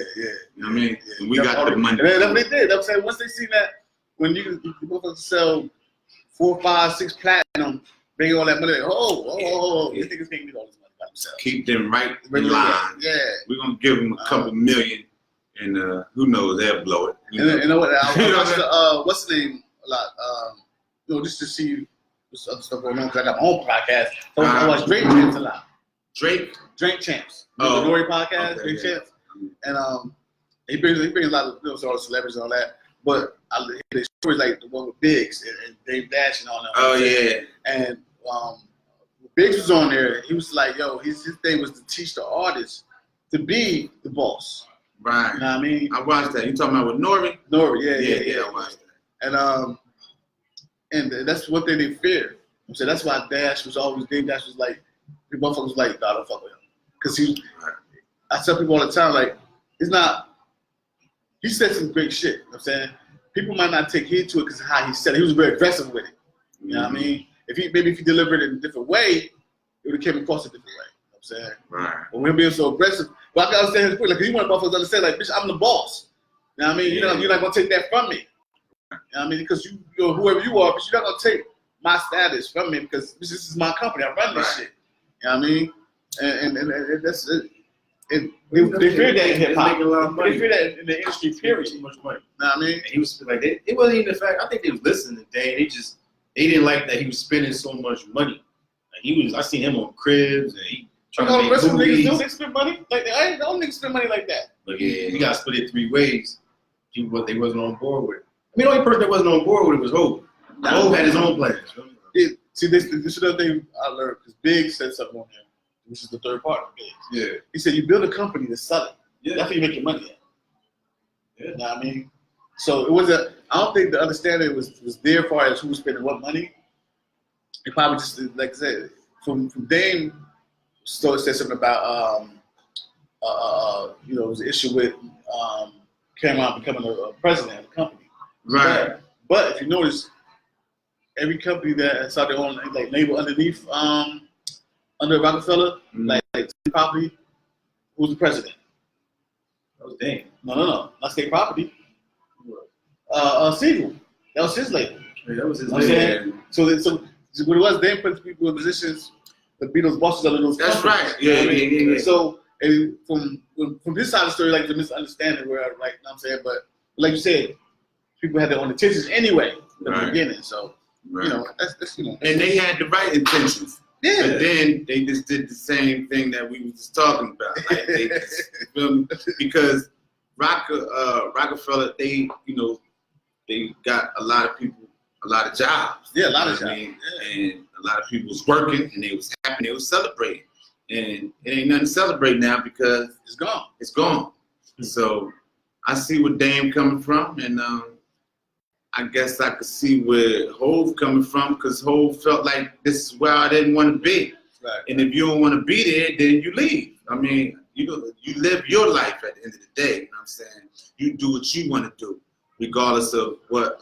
You know what I mean? And we got the money. And that's what they did. I'm saying once they see that, when you motherfuckers sell 4, 5, 6 platinum, bring all that money. These niggas can't get all this money by themselves. Keep them right in line. Yeah. We're gonna give them a couple million, and who knows, they'll blow it. You know what? I watched what's the name a lot. You know, just to see what's other stuff going on because I got my own podcast. So I watch Drink Champs a lot. Drink Champs. The Nori podcast, okay, Drink Champs, and he brings a lot of all the celebrities and all that. But I hear the stories like the one with Biggs and Dave Dash and all that. Oh yeah. And Biggs was on there. He was like, yo, his thing was to teach the artists to be the boss. Right. You know what I mean? I watched that. You talking about with Nori? Nori, Yeah, I watched that. And that's one thing they fear. So that's why Dash was always, Dame Dash was like, the motherfuckers was like, nah, don't fuck with him. Because I tell people all the time, like, he said some great shit, you know what I'm saying? People might not take heed to it because of how he said it. He was very aggressive with it. You know what I mean? If he delivered it in a different way, it would have came across a different way. You know what I'm saying? Right. But with him being so aggressive, but I can understand his point. Like, he want motherfuckers to understand, like, bitch, I'm the boss. You know what I mean? You're not gonna take that from me. You know what I mean? Because you're whoever you are, but you're not gonna take my status from me because this is my company. I run this shit. You know what I mean? And that's it. They fear that in hip hop. They fear that in the industry. Period. Too much money. You know what I mean? And he was like, it wasn't even the fact. I think they was listening to Dame. They didn't like that he was spending so much money. Like I seen him on cribs and he trying to make movies. Niggas do. They spend money like that. I don't niggas spend money like that. But we got split it 3 ways. What they wasn't on board with. I mean, the only person that wasn't on board with it was Hov. Hov had his own plans. See, this is the thing I learned because Big said something on him, which is the third part of Big. Yeah. He said you build a company to sell it. Yeah. That's how you make your money at. Yeah. You know what I mean? So it wasn't. I don't think the understanding was there as far as who was spending what money. It probably just, like I said, from Dame, said something about it was an issue with Cameron becoming a president of the company. Right. But if you notice, every company that saw their own like label underneath under Rockefeller, like State Property, who's the president? That was Dame. No, not State Property. Siegel. That was his label. Yeah, that was his label. So what it was, Dame put people in positions to be those bosses under those That's companies. right. Yeah. So and from this side of the story, like the misunderstanding where, like, you know what I'm saying, but like you said, people had their own intentions anyway from the beginning. So you know, that's you know. And they had the right intentions. Yeah. But then they just did the same thing that we were just talking about. Like they just, you feel me? Because Rockefeller, they got a lot of people, a lot of jobs. Yeah, a lot of jobs. And a lot of people was working and they was happy, they was celebrating. And it ain't nothing to celebrate now because it's gone. It's gone. Mm-hmm. So I see where Dame coming from, and I guess I could see where Hov coming from, because Hov felt like this is where I didn't want to be. Right. And if you don't want to be there, then you leave. I mean, you live your life at the end of the day. You know what I'm saying? You do what you want to do, regardless of what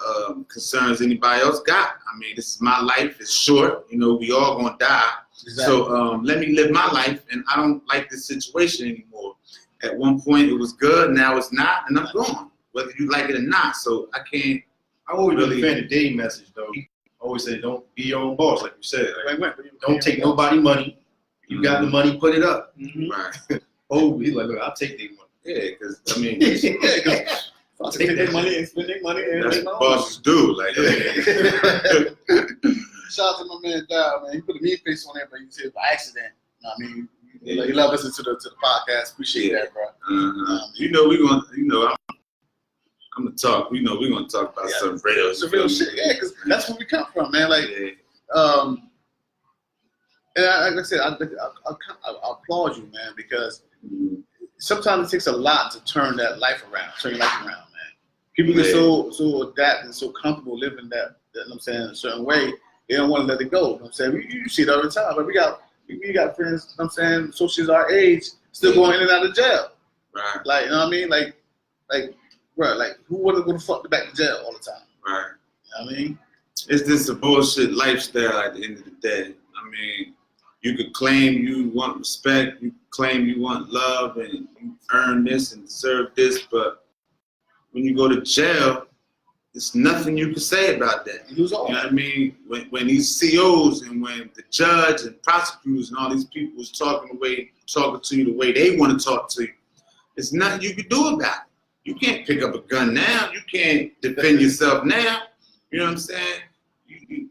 concerns anybody else got. I mean, this is my life. It's short. You know, we all gonna die. Exactly. So let me live my life, and I don't like this situation anymore. At one point, it was good. Now it's not, and I'm gone, whether you like it or not. So I can't. I always really defend the Dame message, though. I always say, don't be your own boss, like you said. Like, don't take nobody money. You got the money, put it up. Mm-hmm. Right. Oh, he's like, look, I'll take their money. Yeah, because I mean, I'll take their money and spend their money. And that's what bosses do. Like, shout out to my man Dow, man. He put a mean face on there, but he said by accident. You know what I mean? He love listening to the podcast. Appreciate that, bro. I'm gonna talk. We're gonna talk about some real shit. Yeah, because that's where we come from, man. Like, and like I said, I applaud you, man, because sometimes it takes a lot to turn your life around, man. People get so adapted and so comfortable living that, you know what I'm saying, in a certain way, they don't want to let it go. You know what I'm saying? You see it all the time. But we got friends, you know what I'm saying, associates our age, still going in and out of jail. Right. Like, you know what I mean? Like, bro, like, who wouldn't go to fuck back to jail all the time? Right. You know what I mean? It's just a bullshit lifestyle at the end of the day. I mean, you could claim you want respect, you claim you want love, and you earn this and deserve this, but when you go to jail, there's nothing you can say about that. You lose all. You know what I mean? When these COs and when the judge and prosecutors and all these people is talking to you the way they want to talk to you, there's nothing you can do about it. You can't pick up a gun now. You can't defend yourself now. You know what I'm saying?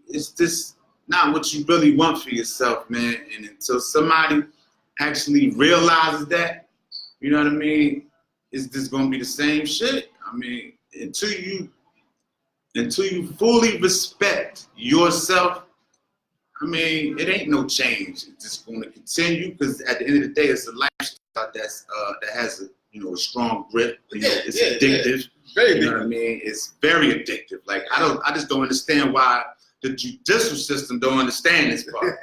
It's just not what you really want for yourself, man. And until somebody actually realizes that, you know what I mean, it's just gonna be the same shit. I mean, until you fully respect yourself, I mean, it ain't no change. It's just going to continue because at the end of the day, it's a lifestyle that's that has a strong grip. It's addictive. Very addictive. You know what I mean? It's very addictive. Like I just don't understand why the judicial system don't understand this part.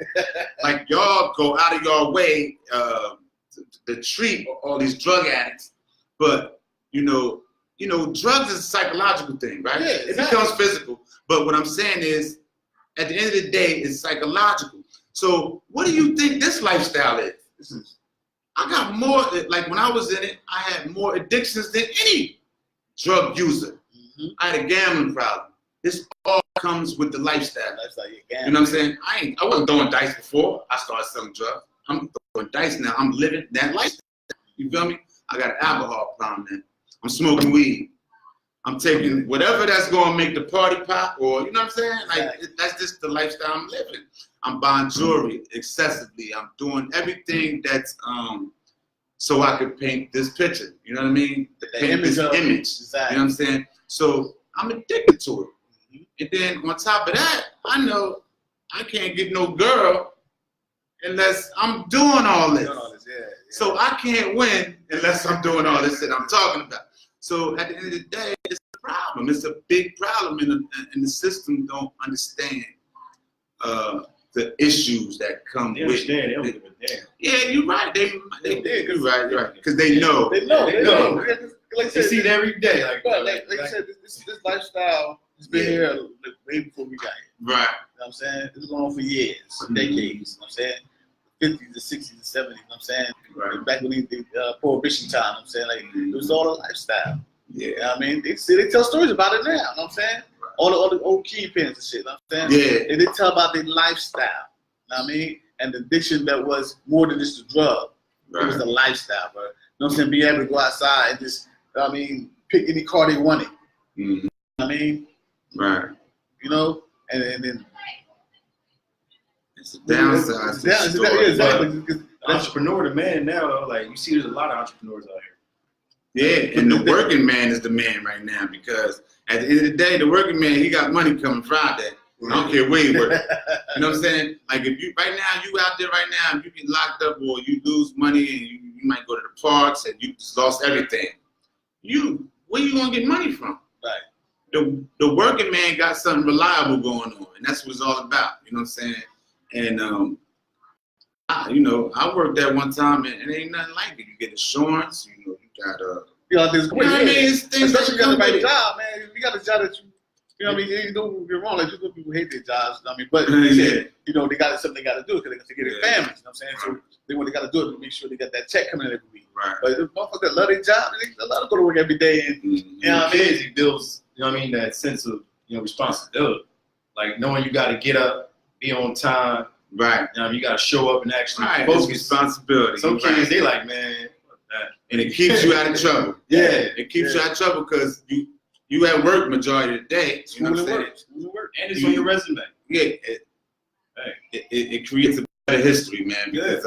Like y'all go out of your way to treat all these drug addicts, but drugs is a psychological thing, right? Yeah, it becomes physical. But what I'm saying is, at the end of the day, it's psychological. So what do you think this lifestyle is? I got more, like when I was in it, I had more addictions than any drug user. Mm-hmm. I had a gambling problem. This all comes with the lifestyle. You know what I'm saying? I wasn't throwing dice before I started selling drugs. I'm throwing dice now. I'm living that lifestyle. You feel me? I got an alcohol problem now. I'm smoking weed. I'm taking whatever that's going to make the party pop, or you know what I'm saying? Like that's just the lifestyle I'm living. I'm buying jewelry excessively. I'm doing everything that's so I could paint this picture. You know what I mean? Paint this image. Exactly. You know what I'm saying? So I'm addicted to it. And then on top of that, I know I can't get no girl unless I'm doing all this. So I can't win unless I'm doing all this that I'm talking about. So at the end of the day, it's a problem. It's a big problem, and the system don't understand the issues that come with it. Yeah, you're right. They did. You're right. Because they know. They know. Like they see it every day. Like I said, this lifestyle has been here way before we got here. Right. You know what I'm saying? It's going on for years, decades. You know what I'm saying? 50s, the 60s, the 70s. You know what I'm saying? Right. Back when the prohibition time. You know what I'm saying? Like it was all a lifestyle. Yeah. You know what I mean? They tell stories about it now. You know what I'm saying? Right. All the old kingpins and shit. You know what I'm saying? Yeah. And they tell about their lifestyle. You know what I mean? And the addiction that was more than just a drug. Right. It was the lifestyle, bro. You know what I'm saying? Being able to go outside and just, pick any car they wanted. Mm-hmm. You know what I mean? Right. You know? And then it's a downside. Exactly. Entrepreneur, the man now, like you see, there's a lot of entrepreneurs out here. Yeah, and the working man is the man right now because at the end of the day, the working man, he got money coming Friday. I don't care where he works. You know what I'm saying? Like if you right now, you out there right now, you get locked up or you lose money and you might go to the parks and you just lost everything. Where you gonna get money from? Right. The working man got something reliable going on, and that's what it's all about. You know what I'm saying? And I worked there one time, and it ain't nothing like it. You get insurance. You got this. You know what I mean? It's things especially if you got the right it. job, man. If you got a job that you know what I mean? You don't get wrong. Like just people hate their jobs. I mean, but they got something they got to do because they got to get their families. You know what I'm saying? So they got to do it to make sure they got that check coming in every week. Right. But if motherfuckers that love their job, they love to go to work every day. And you know what I mean? It builds, that sense of responsibility. Like knowing you got to get up, be on time. Right. You got to show up and actually focus. Responsibility. Some kids, they like, man. And it keeps you out of trouble. Yeah. It keeps you out of trouble because you at work majority of the day. You know what I'm saying? And it's on your resume. Yeah. It creates a better history, man, because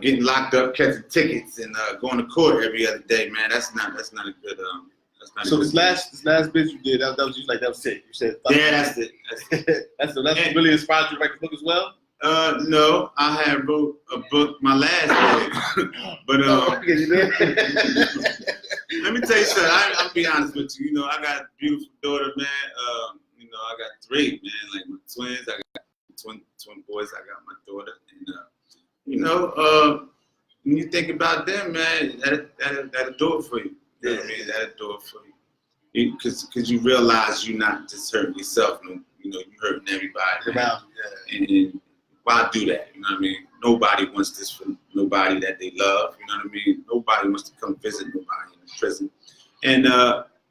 getting locked up, catching tickets, and going to court every other day, man, that's not a good So this last bit you did, that was just like that was it. You said that's it. That's really inspired you to write the book as well? No, I had wrote a book my last book. But let me tell you something, I'll be honest with you. I got a beautiful daughter, man. I got 3, man, like my twins. I got twin boys, I got my daughter. And when you think about them, man, that'll do it for you. You know what I mean? That'll do it for you. Because you realize you're not just hurting yourself, you're hurting everybody. Around, and why do that? You know what I mean? Nobody wants this for nobody that they love. You know what I mean? Nobody wants to come visit nobody in prison. And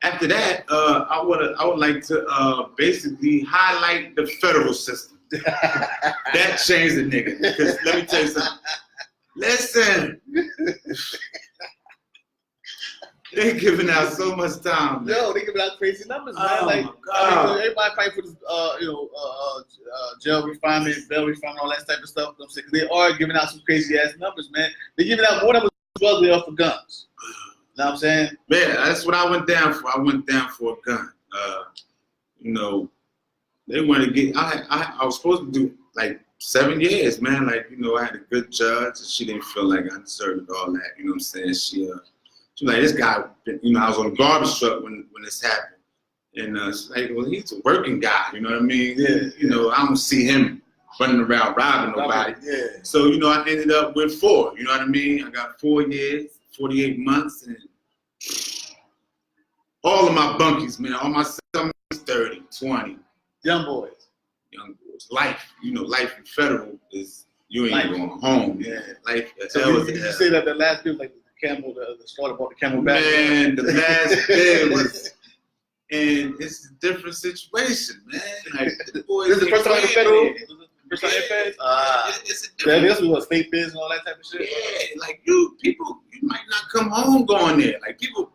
after that, I would like to basically highlight the federal system. That changed the nigga. Because let me tell you something. Listen. They giving out so much time. Man. Yo, they giving out crazy numbers, man. Like, everybody fight for this, jail refinement, bail refinement, all that type of stuff. You know what I'm saying? They are giving out some crazy ass numbers, man. They're giving out more numbers as well as they are for guns. You know what I'm saying? Man, that's what I went down for. I went down for a gun. They want to get. I was supposed to do like 7 years, man. Like, you know, I had a good judge, and she didn't feel like I deserved all that. You know what I'm saying? She was like, this guy. You know, I was on a garbage truck when this happened, and she's like, well, he's a working guy. You know what I mean? Yeah. You know, I don't see him running around robbing nobody. Yeah. So, you know, I ended up with 4. You know what I mean? I got 4 years, 48 months, and all of my bunkies, man. All my 30, 20. Young boys. Life, you know, life in federal is you ain't going home. Yeah. Life. So did you say that the last bit, like the camel, the start about the camel back? Man, the last bit was, and it's a different situation, man. Like the boys. This is the first time in the federal. First time in feds. It's a different. This was state biz and all that type of shit. Yeah, like you might not come home going there. Like people.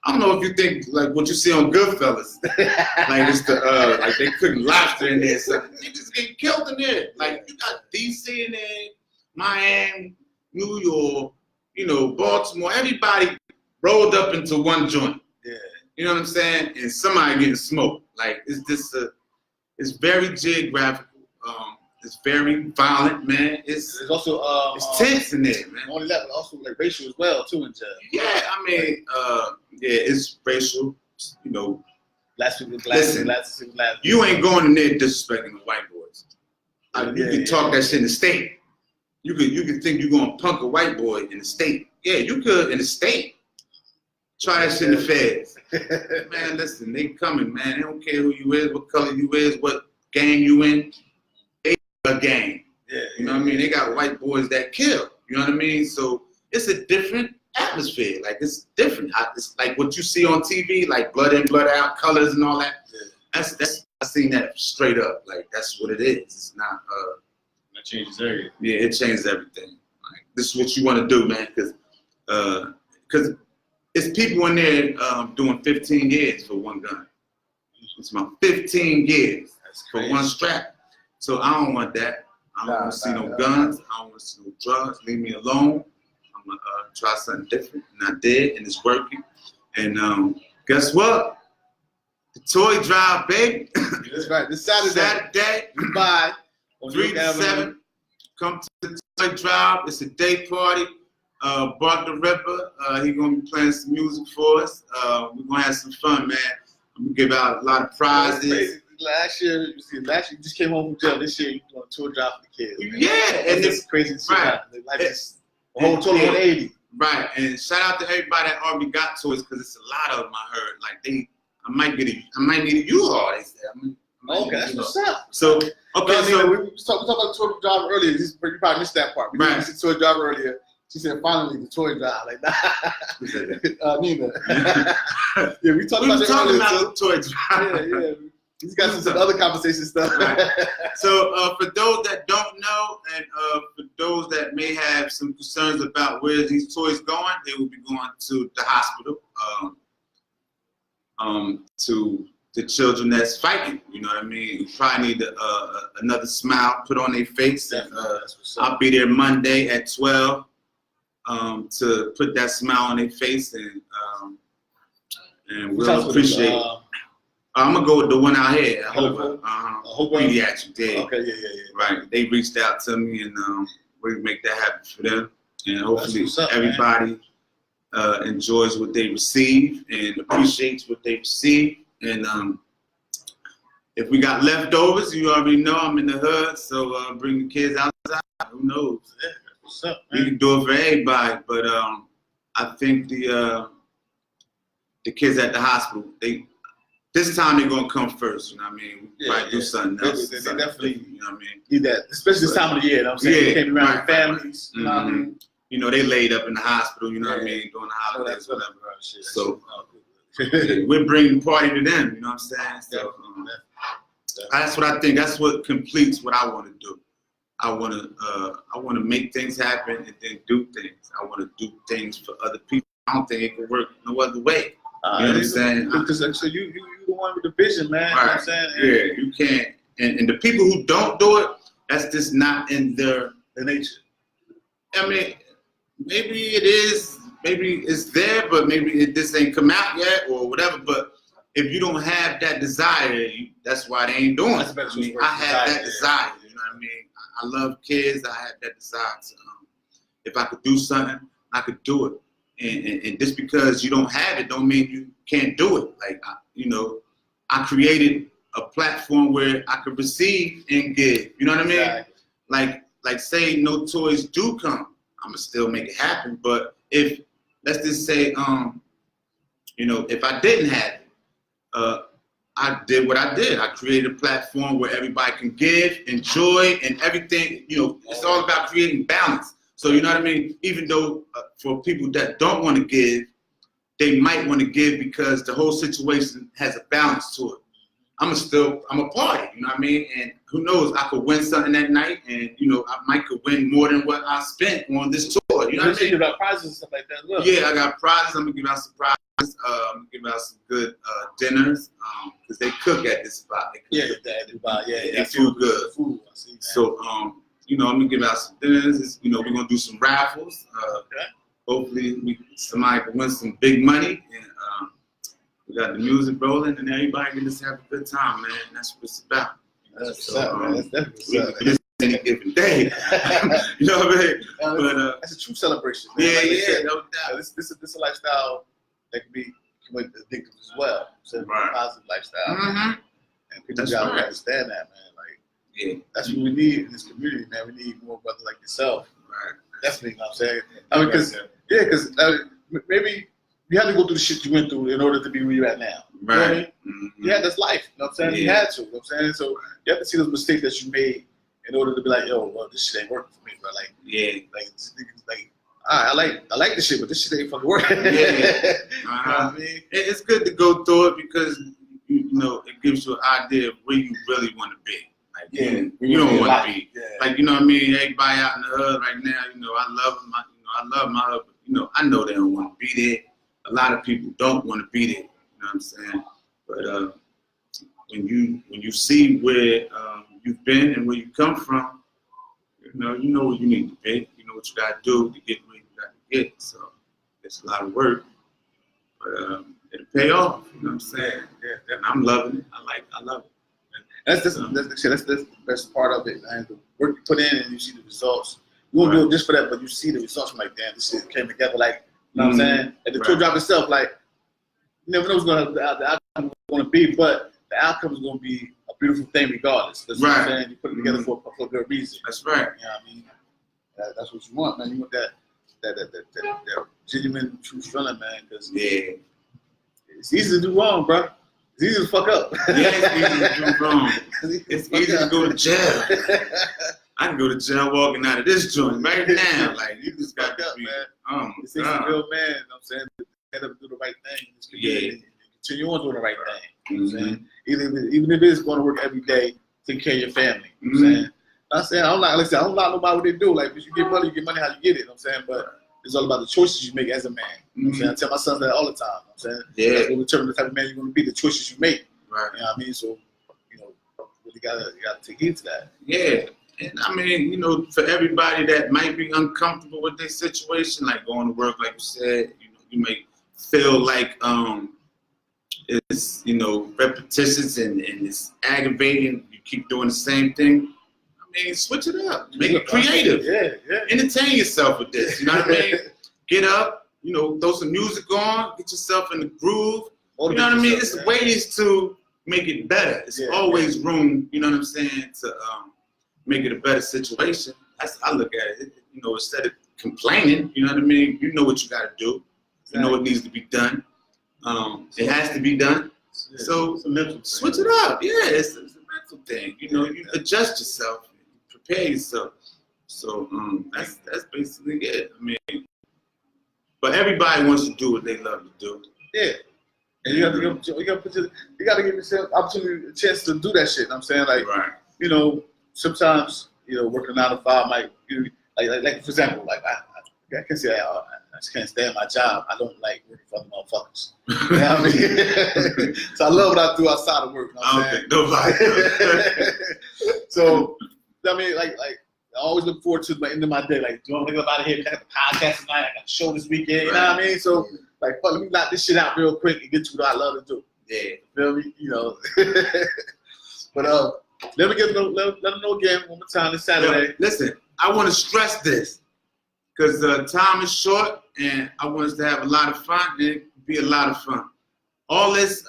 I don't know if you think like what you see on Goodfellas, like it's the like they cooking lobster in there. So niggas get killed in there. Like you got DC in there, Miami, New York, you know, Baltimore. Everybody rolled up into one joint. Yeah, you know what I'm saying? And somebody getting smoked. Like it's just it's very geographical. It's very violent, man. It's also it's tense in there, man. Only that, but also like racial as well too in jail. Yeah, I mean, yeah, it's racial. You know, listen, you ain't going in there disrespecting the white boys. You can talk that shit in the state. You could think you're gonna punk a white boy in the state. Yeah, you could in the state. Try that shit in the feds. Man, listen, they coming, man. They don't care who you is, what color you is, what gang you in. A gang. Yeah, you know what I mean? They got white boys that kill. You know what I mean? So it's a different atmosphere. Like it's different. It's like what you see on TV, like blood in, blood out, colors and all that. Yeah. That's I seen that straight up. Like that's what it is. It's not that changes everything. Yeah, it changes everything. Like this is what you want to do, man, because it's people in there doing 15 years for one gun. It's my 15 years for one strap. So I don't want that. I don't want to see no guns. I don't want to see no drugs. Leave me alone. I'm going to try something different. And I did, and it's working. And guess what? The toy drive, baby. That's right. This Saturday. Goodbye. 3 to 7. Come to the toy drive. It's a day party. Bart the Ripper. He's going to be playing some music for us. We're going to have some fun, man. I'm going to give out a lot of prizes. Last year you just came home from jail. This year you doing a tour drive for the kids. Man. Yeah, and it's crazy shit. Right. Like it's a whole total of 180. Right, and shout out to everybody that already got toys because it's a lot of them. I heard like I might need a U-Haul. They said. Okay, that's what's up. So okay, so we talked about the tour drive earlier. You probably missed that part. We missed the tour drive earlier. She said, "Finally, the toy drive." Like that. Nina. Yeah, we talked about the toy drive. Yeah. He's got some other conversation stuff. Right. So for those that don't know, and for those that may have some concerns about where these toys going, they will be going to the hospital, to the children that's fighting. You know what I mean? You probably need another smile put on their face. And, I'll be there Monday at 12 to put that smile on their face, and we'll appreciate. I'm gonna go with the one out here. Pediatric Day. Okay, yeah. Right. They reached out to me, and we're gonna make that happen for them. And hopefully everybody enjoys what they receive and appreciates what they receive. And if we got leftovers, you already know I'm in the hood, so bring the kids outside. Who knows? Yeah, what's up, man? We can do it for everybody, but I think the kids at the hospital, this time they're gonna come first, you know what I mean? We might do something else. They definitely, you know what I mean? Need that, especially this time of the year. You know what I'm saying? They came around with families. You know what I mean? You know, they laid up in the hospital. You know what I mean? During the holidays, whatever. So we're bringing the party to them. You know what I'm saying? So that's what I think. That's what completes what I want to do. I want to make things happen and then do things. I want to do things for other people. I don't think it could work no other way. You know what I'm saying? Because so you the one with the vision, man. Right. You know what I'm saying? Yeah, you can't. And the people who don't do it, that's just not in their nature. I mean, maybe it is. Maybe it's there, but maybe it just ain't come out yet or whatever. But if you don't have that desire, that's why they ain't doing it. I mean, I have that desire. You know what I mean? I love kids. I have that desire to, if I could do something, I could do it. And just because you don't have it, don't mean you can't do it. Like, I created a platform where I could receive and give. You know what I mean? Exactly. Like say no toys do come, I'ma still make it happen. But if, let's just say, if I didn't have it, I did what I did. I created a platform where everybody can give, enjoy, and everything. It's all about creating balance. So you know what I mean? Even though for people that don't want to give, they might want to give because the whole situation has a balance to it. I'm a party, you know what I mean? And who knows, I could win something that night, and I might could win more than what I spent on this tour. You know what I mean? You got prizes and stuff like that as well. Yeah, I got prizes. I'm gonna give out some prizes. I'm gonna give out some good dinners because they cook at this spot. They food good. Food, I see that. So I'm gonna give out some dinners. We're gonna do some raffles. Hopefully, somebody can win some big money. And we got the music rolling, and everybody can just have a good time, man. That's what it's about. That's what's up, man. That's what's up. This any given day. You know what I mean? But that's a true celebration, man. No doubt. This is a lifestyle that can be addictive as well. So it's a positive lifestyle. Mm-hmm. And people gotta understand that, man. That's what we need in this community, man. We need more brothers like yourself. Right. Definitely, you know what I'm saying? I mean, because maybe you had to go through the shit you went through in order to be where you're at now. Right. You know what I mean? Mm-hmm. Yeah, that's life. You know what I'm saying? You had to. You know what I'm saying? So you have to see those mistakes that you made in order to be like, yo, well, this shit ain't working for me, bro. Like, this nigga's like, all right, I like this shit, but this shit ain't fucking working. You know what I mean? It's good to go through it because it gives you an idea of where you really want to be. Like, you don't want to be like, you know what I mean? Everybody out in the hood right now, I love them. I love my hood, but I know they don't want to be there. A lot of people don't want to be there. You know what I'm saying? But when you see where you've been and where you come from, you know where you need to be. You know what you got to do to get where you got to get. So it's a lot of work, but it'll pay off. You know what I'm saying? Yeah. And I'm loving it. I love it. That's the best part of it, man. The work you put in and you see the results. You won't do it just for that, but you see the results. I'm like, damn, this shit came together. Like, you know what I'm saying? And the tour drop itself, like, you never know what's the outcome is going to be, but the outcome is going to be a beautiful thing regardless. That's what I'm saying. You put it together for a good reason. That's right. You know what I mean? That's what you want, man. You want that genuine, true feeling, man. Because it's easy to do wrong, bro. It's easy to fuck up. It's easy to do wrong. It's easy to go to jail. I can go to jail walking out of this joint right now. Like, you just got to be, man. It's a real man, you know what I'm saying? Head up and do the right thing. And continue on doing the right thing. You know what I'm saying? Even if it's going to work every day, take care of your family. You know what I'm saying? I don't knock nobody what they do. Like, if you get money how you get it. You know what I'm saying? But it's all about the choices you make as a man. You know what I'm saying? I tell my sons that all the time. You know what I'm saying? That's what determines the type of man you're going to be, the choices you make. Right. You know what I mean? So, really gotta take heed to that. Yeah. And I mean, for everybody that might be uncomfortable with their situation, like going to work, like you said, you may feel like it's repetitious and it's aggravating. You keep doing the same thing. I mean, switch it up. Make it creative. Yeah. Entertain yourself with this. You know what I mean? Get up. Throw some music on. Get yourself in the groove. You know what I mean? It's ways to make it better. It's always room. You know what I'm saying? To make it a better situation. That's how I look at it. Instead of complaining, you know what I mean? You know what you got to do. You know what needs to be done. It has to be done. So switch it up. Yeah, it's a mental thing. You adjust yourself, prepare yourself. So that's basically it. I mean, but everybody wants to do what they love to do. Yeah. And you got to give yourself opportunity, a chance to do that shit. You know what I'm saying? Like, sometimes, working 9 to 5 might, like for example, like I can say I just can't stand my job. I don't like working for other motherfuckers. You know what I mean? So I love what I do outside of work. You know what I'm saying? Nobody does. So, I mean, like I always look forward to the end of my day. Like, do you want to get up out of here? I got the podcast tonight. I got a show this weekend. You know what I mean? So, like, fuck, let me knock this shit out real quick and get to what I love to do. Yeah. Feel me? You know. But let them know again one more time this Saturday. Yo, listen, I want to stress this because time is short and I want us to have a lot of fun and it be a lot of fun. All this,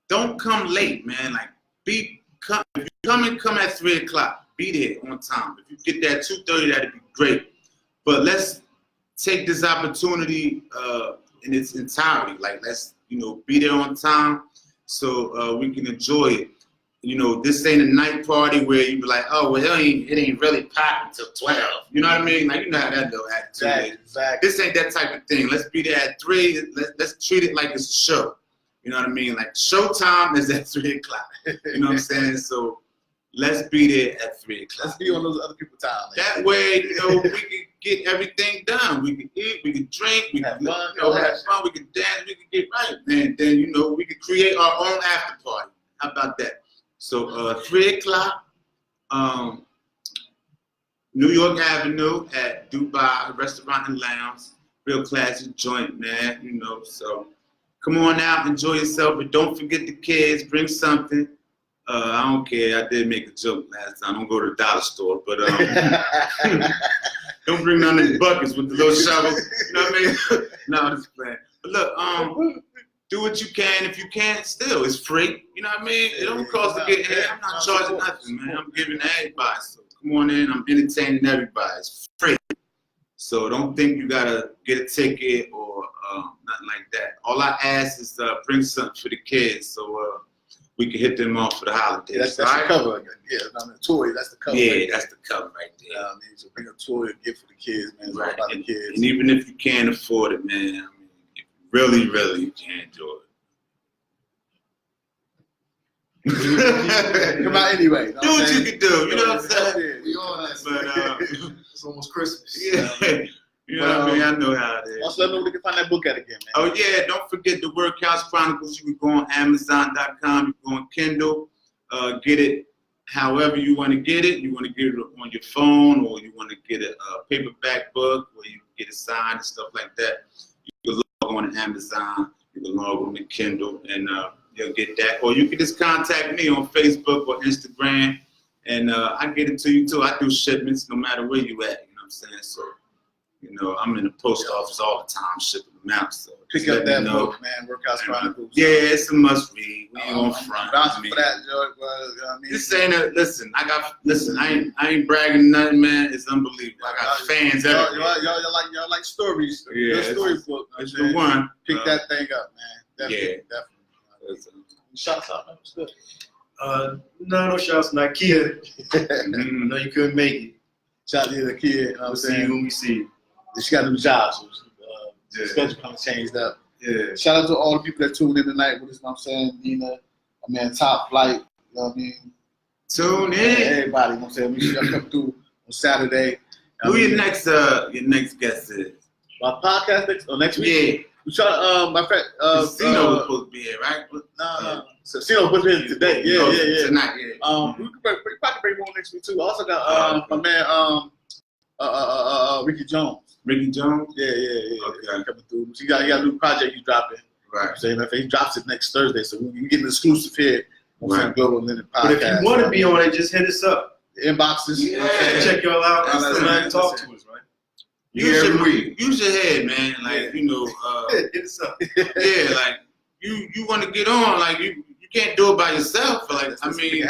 don't come late, man. Like, if you come at 3 o'clock, be there on time. If you get there at 2:30, that'd be great. But let's take this opportunity in its entirety. Like, let's, be there on time so we can enjoy it. This ain't a night party where you be like, oh, well, it ain't really popping until 12. You know what I mean? Like, you know how that little attitude is. Exactly. This ain't that type of thing. Let's be there at 3. Let's treat it like it's a show. You know what I mean? Like, showtime is at 3 o'clock. You know what I'm saying? So let's be there at 3 o'clock. Let's be on those other people's time. That way, we can get everything done. We can eat, we can drink, we can have fun, we can dance, we can get right. And then, we can create our own after party. How about that? So 3 o'clock, New York Avenue at Dubai Restaurant and Lounge. Real classy joint, man, So come on out, enjoy yourself, but don't forget the kids, bring something. I don't care, I did make a joke last time. Don't go to the dollar store, but don't bring none of the buckets with the little shovels. You know what I mean? No, I'm just playing. But look, do what you can. If you can't, still, it's free. You know what I mean? It don't cost to get in. I'm not charging nothing, man. I'm giving to everybody. So come on in. I'm entertaining everybody. It's free. So don't think you gotta get a ticket or nothing like that. All I ask is bring something for the kids so we can hit them off for the holidays. Yeah, that's the cover. Yeah, the toy. That's the cover. Yeah, right that's the cover right there. So bring a toy and gift for the kids, man. It's all about the kids. And even if you can't afford it, man, really, you can't do it. Come out anyway. Do what you can do. You know what I'm saying? We on that. But it's almost Christmas. Yeah. You know what I mean? I know how it is. Also, let me know where they can find that book at again, man. Oh yeah, don't forget the Word Counts Chronicles. You can go on Amazon.com. You can go on Kindle. Get it however you want to get it. You want to get it on your phone, or you want to get a paperback book, where you can get it signed and stuff like that. You can log on to Amazon. You can log on to Kindle, and you'll get that. Or you can just contact me on Facebook or Instagram, and I get it to you too. I do shipments no matter where you at. You know what I'm saying? So. I'm in the post office all the time shipping them out. So pick up that book, man. Workouts Chronicles. Yeah, it's a must read. We ain't on front. For that, George. This ain't a listen. I ain't bragging nothing, man. It's unbelievable. I got fans everywhere. Y'all like stories. Yeah, the story book. It's the one. Pick that thing up, man. Definitely. Shouts out, man. What's good? No shouts. Not Kia. No, you couldn't make it. Shout out to the kid. We'll see you when we see you. She got new jobs. So, schedule kind of changed up. Yeah. Shout out to all the people that tuned in tonight with us. You know what I'm saying? Nina, Top Flight. You know what I mean? Tune in. Everybody. You know what I'm saying? We should come through on Saturday. Who your next guest is? My podcast next week? Yeah. We try my friend. Cino was supposed to be here, right? No. So Cino was here today. Yeah. Tonight, yeah. We could probably bring one next week too. I also got my man Ricky Jones. Ricky Jones? Yeah. Okay. Coming through. He got a new project he's dropping. Right. So he drops it next Thursday, so we get an exclusive here on right. Global Minute Podcast. But if you want to be on it, just hit us up. The inboxes. Yeah. Check y'all out. Talk to us, right? Use your head, man. Like, hit us up. Yeah, like you want to get on, like you can't do it by yourself. Like, I mean,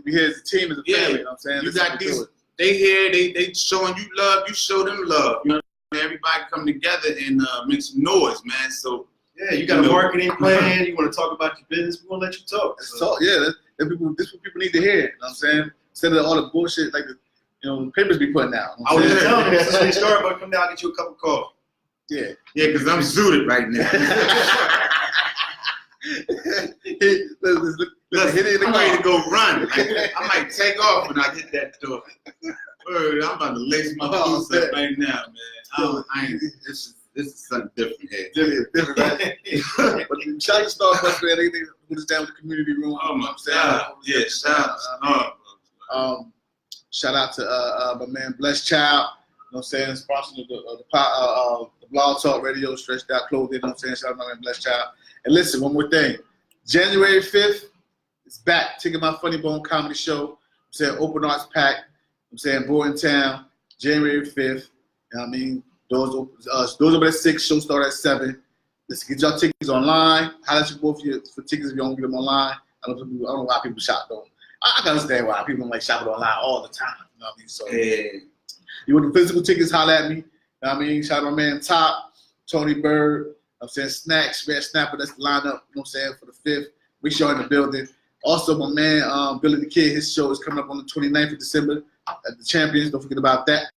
we here as a team, as a family. You know what I'm saying? You got these. They here. They showing you love. You show them love. You know, everybody come together and make some noise, man. So yeah, you got a marketing plan. You want to talk about your business? We want to let you talk. Talk. Yeah, this is what people need to hear. You know what I'm saying? Instead of all the bullshit like the papers be putting out. I was just telling them since we started, but come down and get you a cup of coffee. Yeah, because I'm zooted right now. I'm ready to go run. I might take off when I hit that door. I'm about to lace my boots up right now, man. This is something different here. Different, right? But shout out to Starbucks, man. They put us down with the community room. Oh my God. Yeah, shout out. Shout out to my man Blessed Child. what I'm saying? Sponsored the Blog Talk Radio, Stretched Out Clothing, you know what I'm saying? Shout out to my man Blessed Child. And listen, one more thing. January 5th, it's back. Taking my Funny Bone Comedy Show. I'm saying Open Arts Pack. I'm saying Boytown, January 5th. You know what I mean? Those over at 6, show start at 7. Let's get y'all tickets online. Holler at you both for tickets if you don't get them online. I don't know why people shop though. I can understand why people don't like shopping online all the time. You know what I mean? So you want the physical tickets, holler at me. You know what I mean? Shout out to my man Top, Tony Bird. I'm saying Snacks, Red Snapper, that's the lineup, you know what I'm saying, for the 5th. We show in the building. Also, my man Billy the Kid, his show is coming up on the 29th of December at the Champions. Don't forget about that.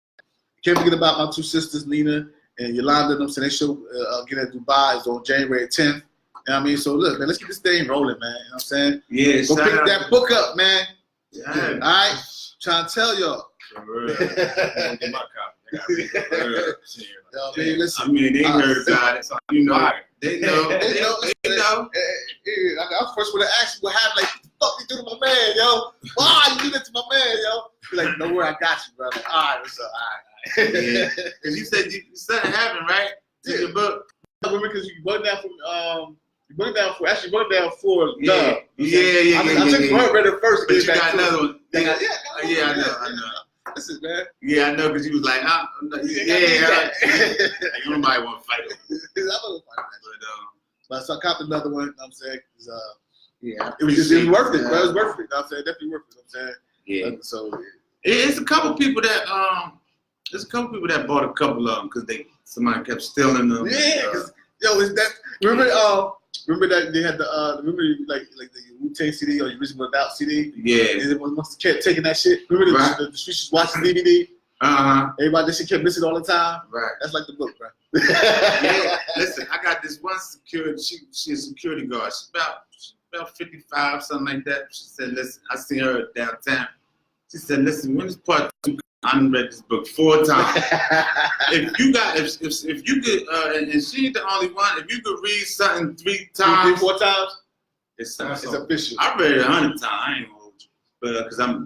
Can't forget about my two sisters, Nina and Yolanda. You know what I'm saying? They show again at Dubai is on January 10th. You know what I mean? So look, man, let's get this thing rolling, man. You know what I'm saying? Yeah, go pick that book up, man. Yeah. All right? Trying to tell y'all. Get my copy. Listen, I mean, they heard about it. You know, they know. They know. I was first one to ask you what happened. Like, fuck you do to my man, yo? Why you do that to my man, yo? Be like, no worry, I got you, brother. All right, what's up? All right. Yeah. Because you said it happened, right? Yeah. Your book. Because you wrote down from you wrote down for Dub. Yeah. I took one, read it first. But you got another one. Yeah, I know. Listen, man. Yeah, I know, because you was like, nobody want to fight him. But so I copped another one, you know what I'm saying? Yeah. It was worth it, bro. It was worth it, you know what I'm saying? Definitely worth it, you know what I'm saying? Yeah. So it's a couple people that bought a couple of them because somebody kept stealing them. Yeah, because is that remember that they had like the Wu-Tang CD or the Original Doubt CD? Yeah. And it must kept taking that shit. Remember the streets watching DVD? Everybody, this shit kept missing all the time. Right. That's like the book, bro. Yeah. Listen, I got this one security. She's a security guard. She's about 55, something like that. She said, "Listen, I seen her downtown." She said, "Listen, when is part 2? I read this book 4 times. If you could, and she ain't the only one. If you could read something 3 times, 4 times, it's official. I read it 100 times. I ain't hold you, but because I gotta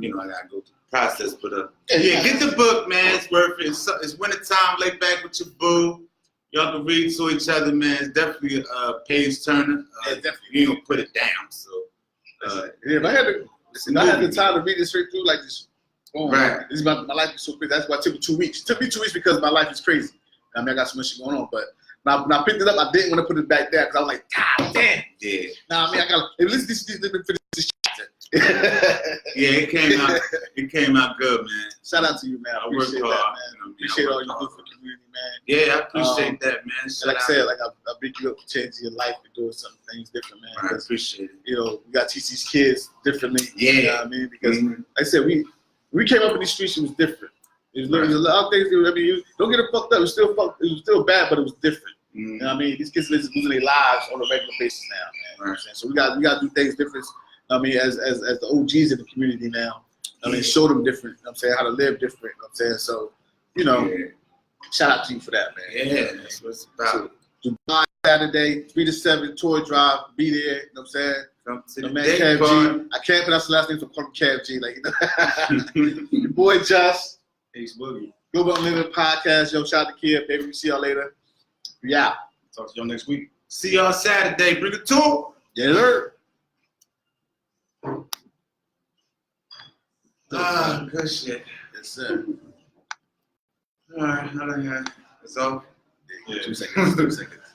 go through the process. But get the book, man. It's worth it. It's winter time. Lay back with your boo. Y'all can read to each other, man. It's definitely a page turner. Definitely. You ain't gonna put it down. So if I had the time to read it straight through like this. Right. This is my life is so crazy. That's why it took me 2 weeks. It took me 2 weeks because my life is crazy. I mean, I got so much shit going on. But when I picked it up, I didn't want to put it back there because I was like, God damn. Yeah. Nah, I mean, I got to finish this shit. Yeah, it came out good, man. Shout out to you, man. I appreciate that, man. Appreciate all you do for the community, man. Yeah, I appreciate that, man. Like I said, I big you up for changing your life and doing some things different, man. I appreciate it. You know, we got to teach these kids differently. Yeah. You know what I mean? Because, like I said, we came up in these streets, it was different. It was literally a lot of things. I mean, don't get it fucked up. It was still bad, but it was different. You know what I mean? These kids losing their lives on a regular basis now, man. You know what I'm saying? So we got to do things different. I mean, as the OGs in the community now. I mean, show them different. You know what I'm saying? How to live different. You know what I'm saying? So, shout out to you for that, man. Yeah, that's what it's about. So, Dubai Saturday, 3 to 7, Toy Drive. Be there. You know what I'm saying? Come to the the man day Kev party. G. I can't pronounce the last name, so call him Kev G. Like, your boy Just. Ace Boogie. Global Unlimited Podcast. Yo, shout out to Kid, baby. We see y'all later. We out. Talk to y'all next week. See y'all Saturday. Bring a tour. Yeah, sir. Good shit. Yes, sir. All right, that's all. Yeah. 2 seconds. 2 seconds.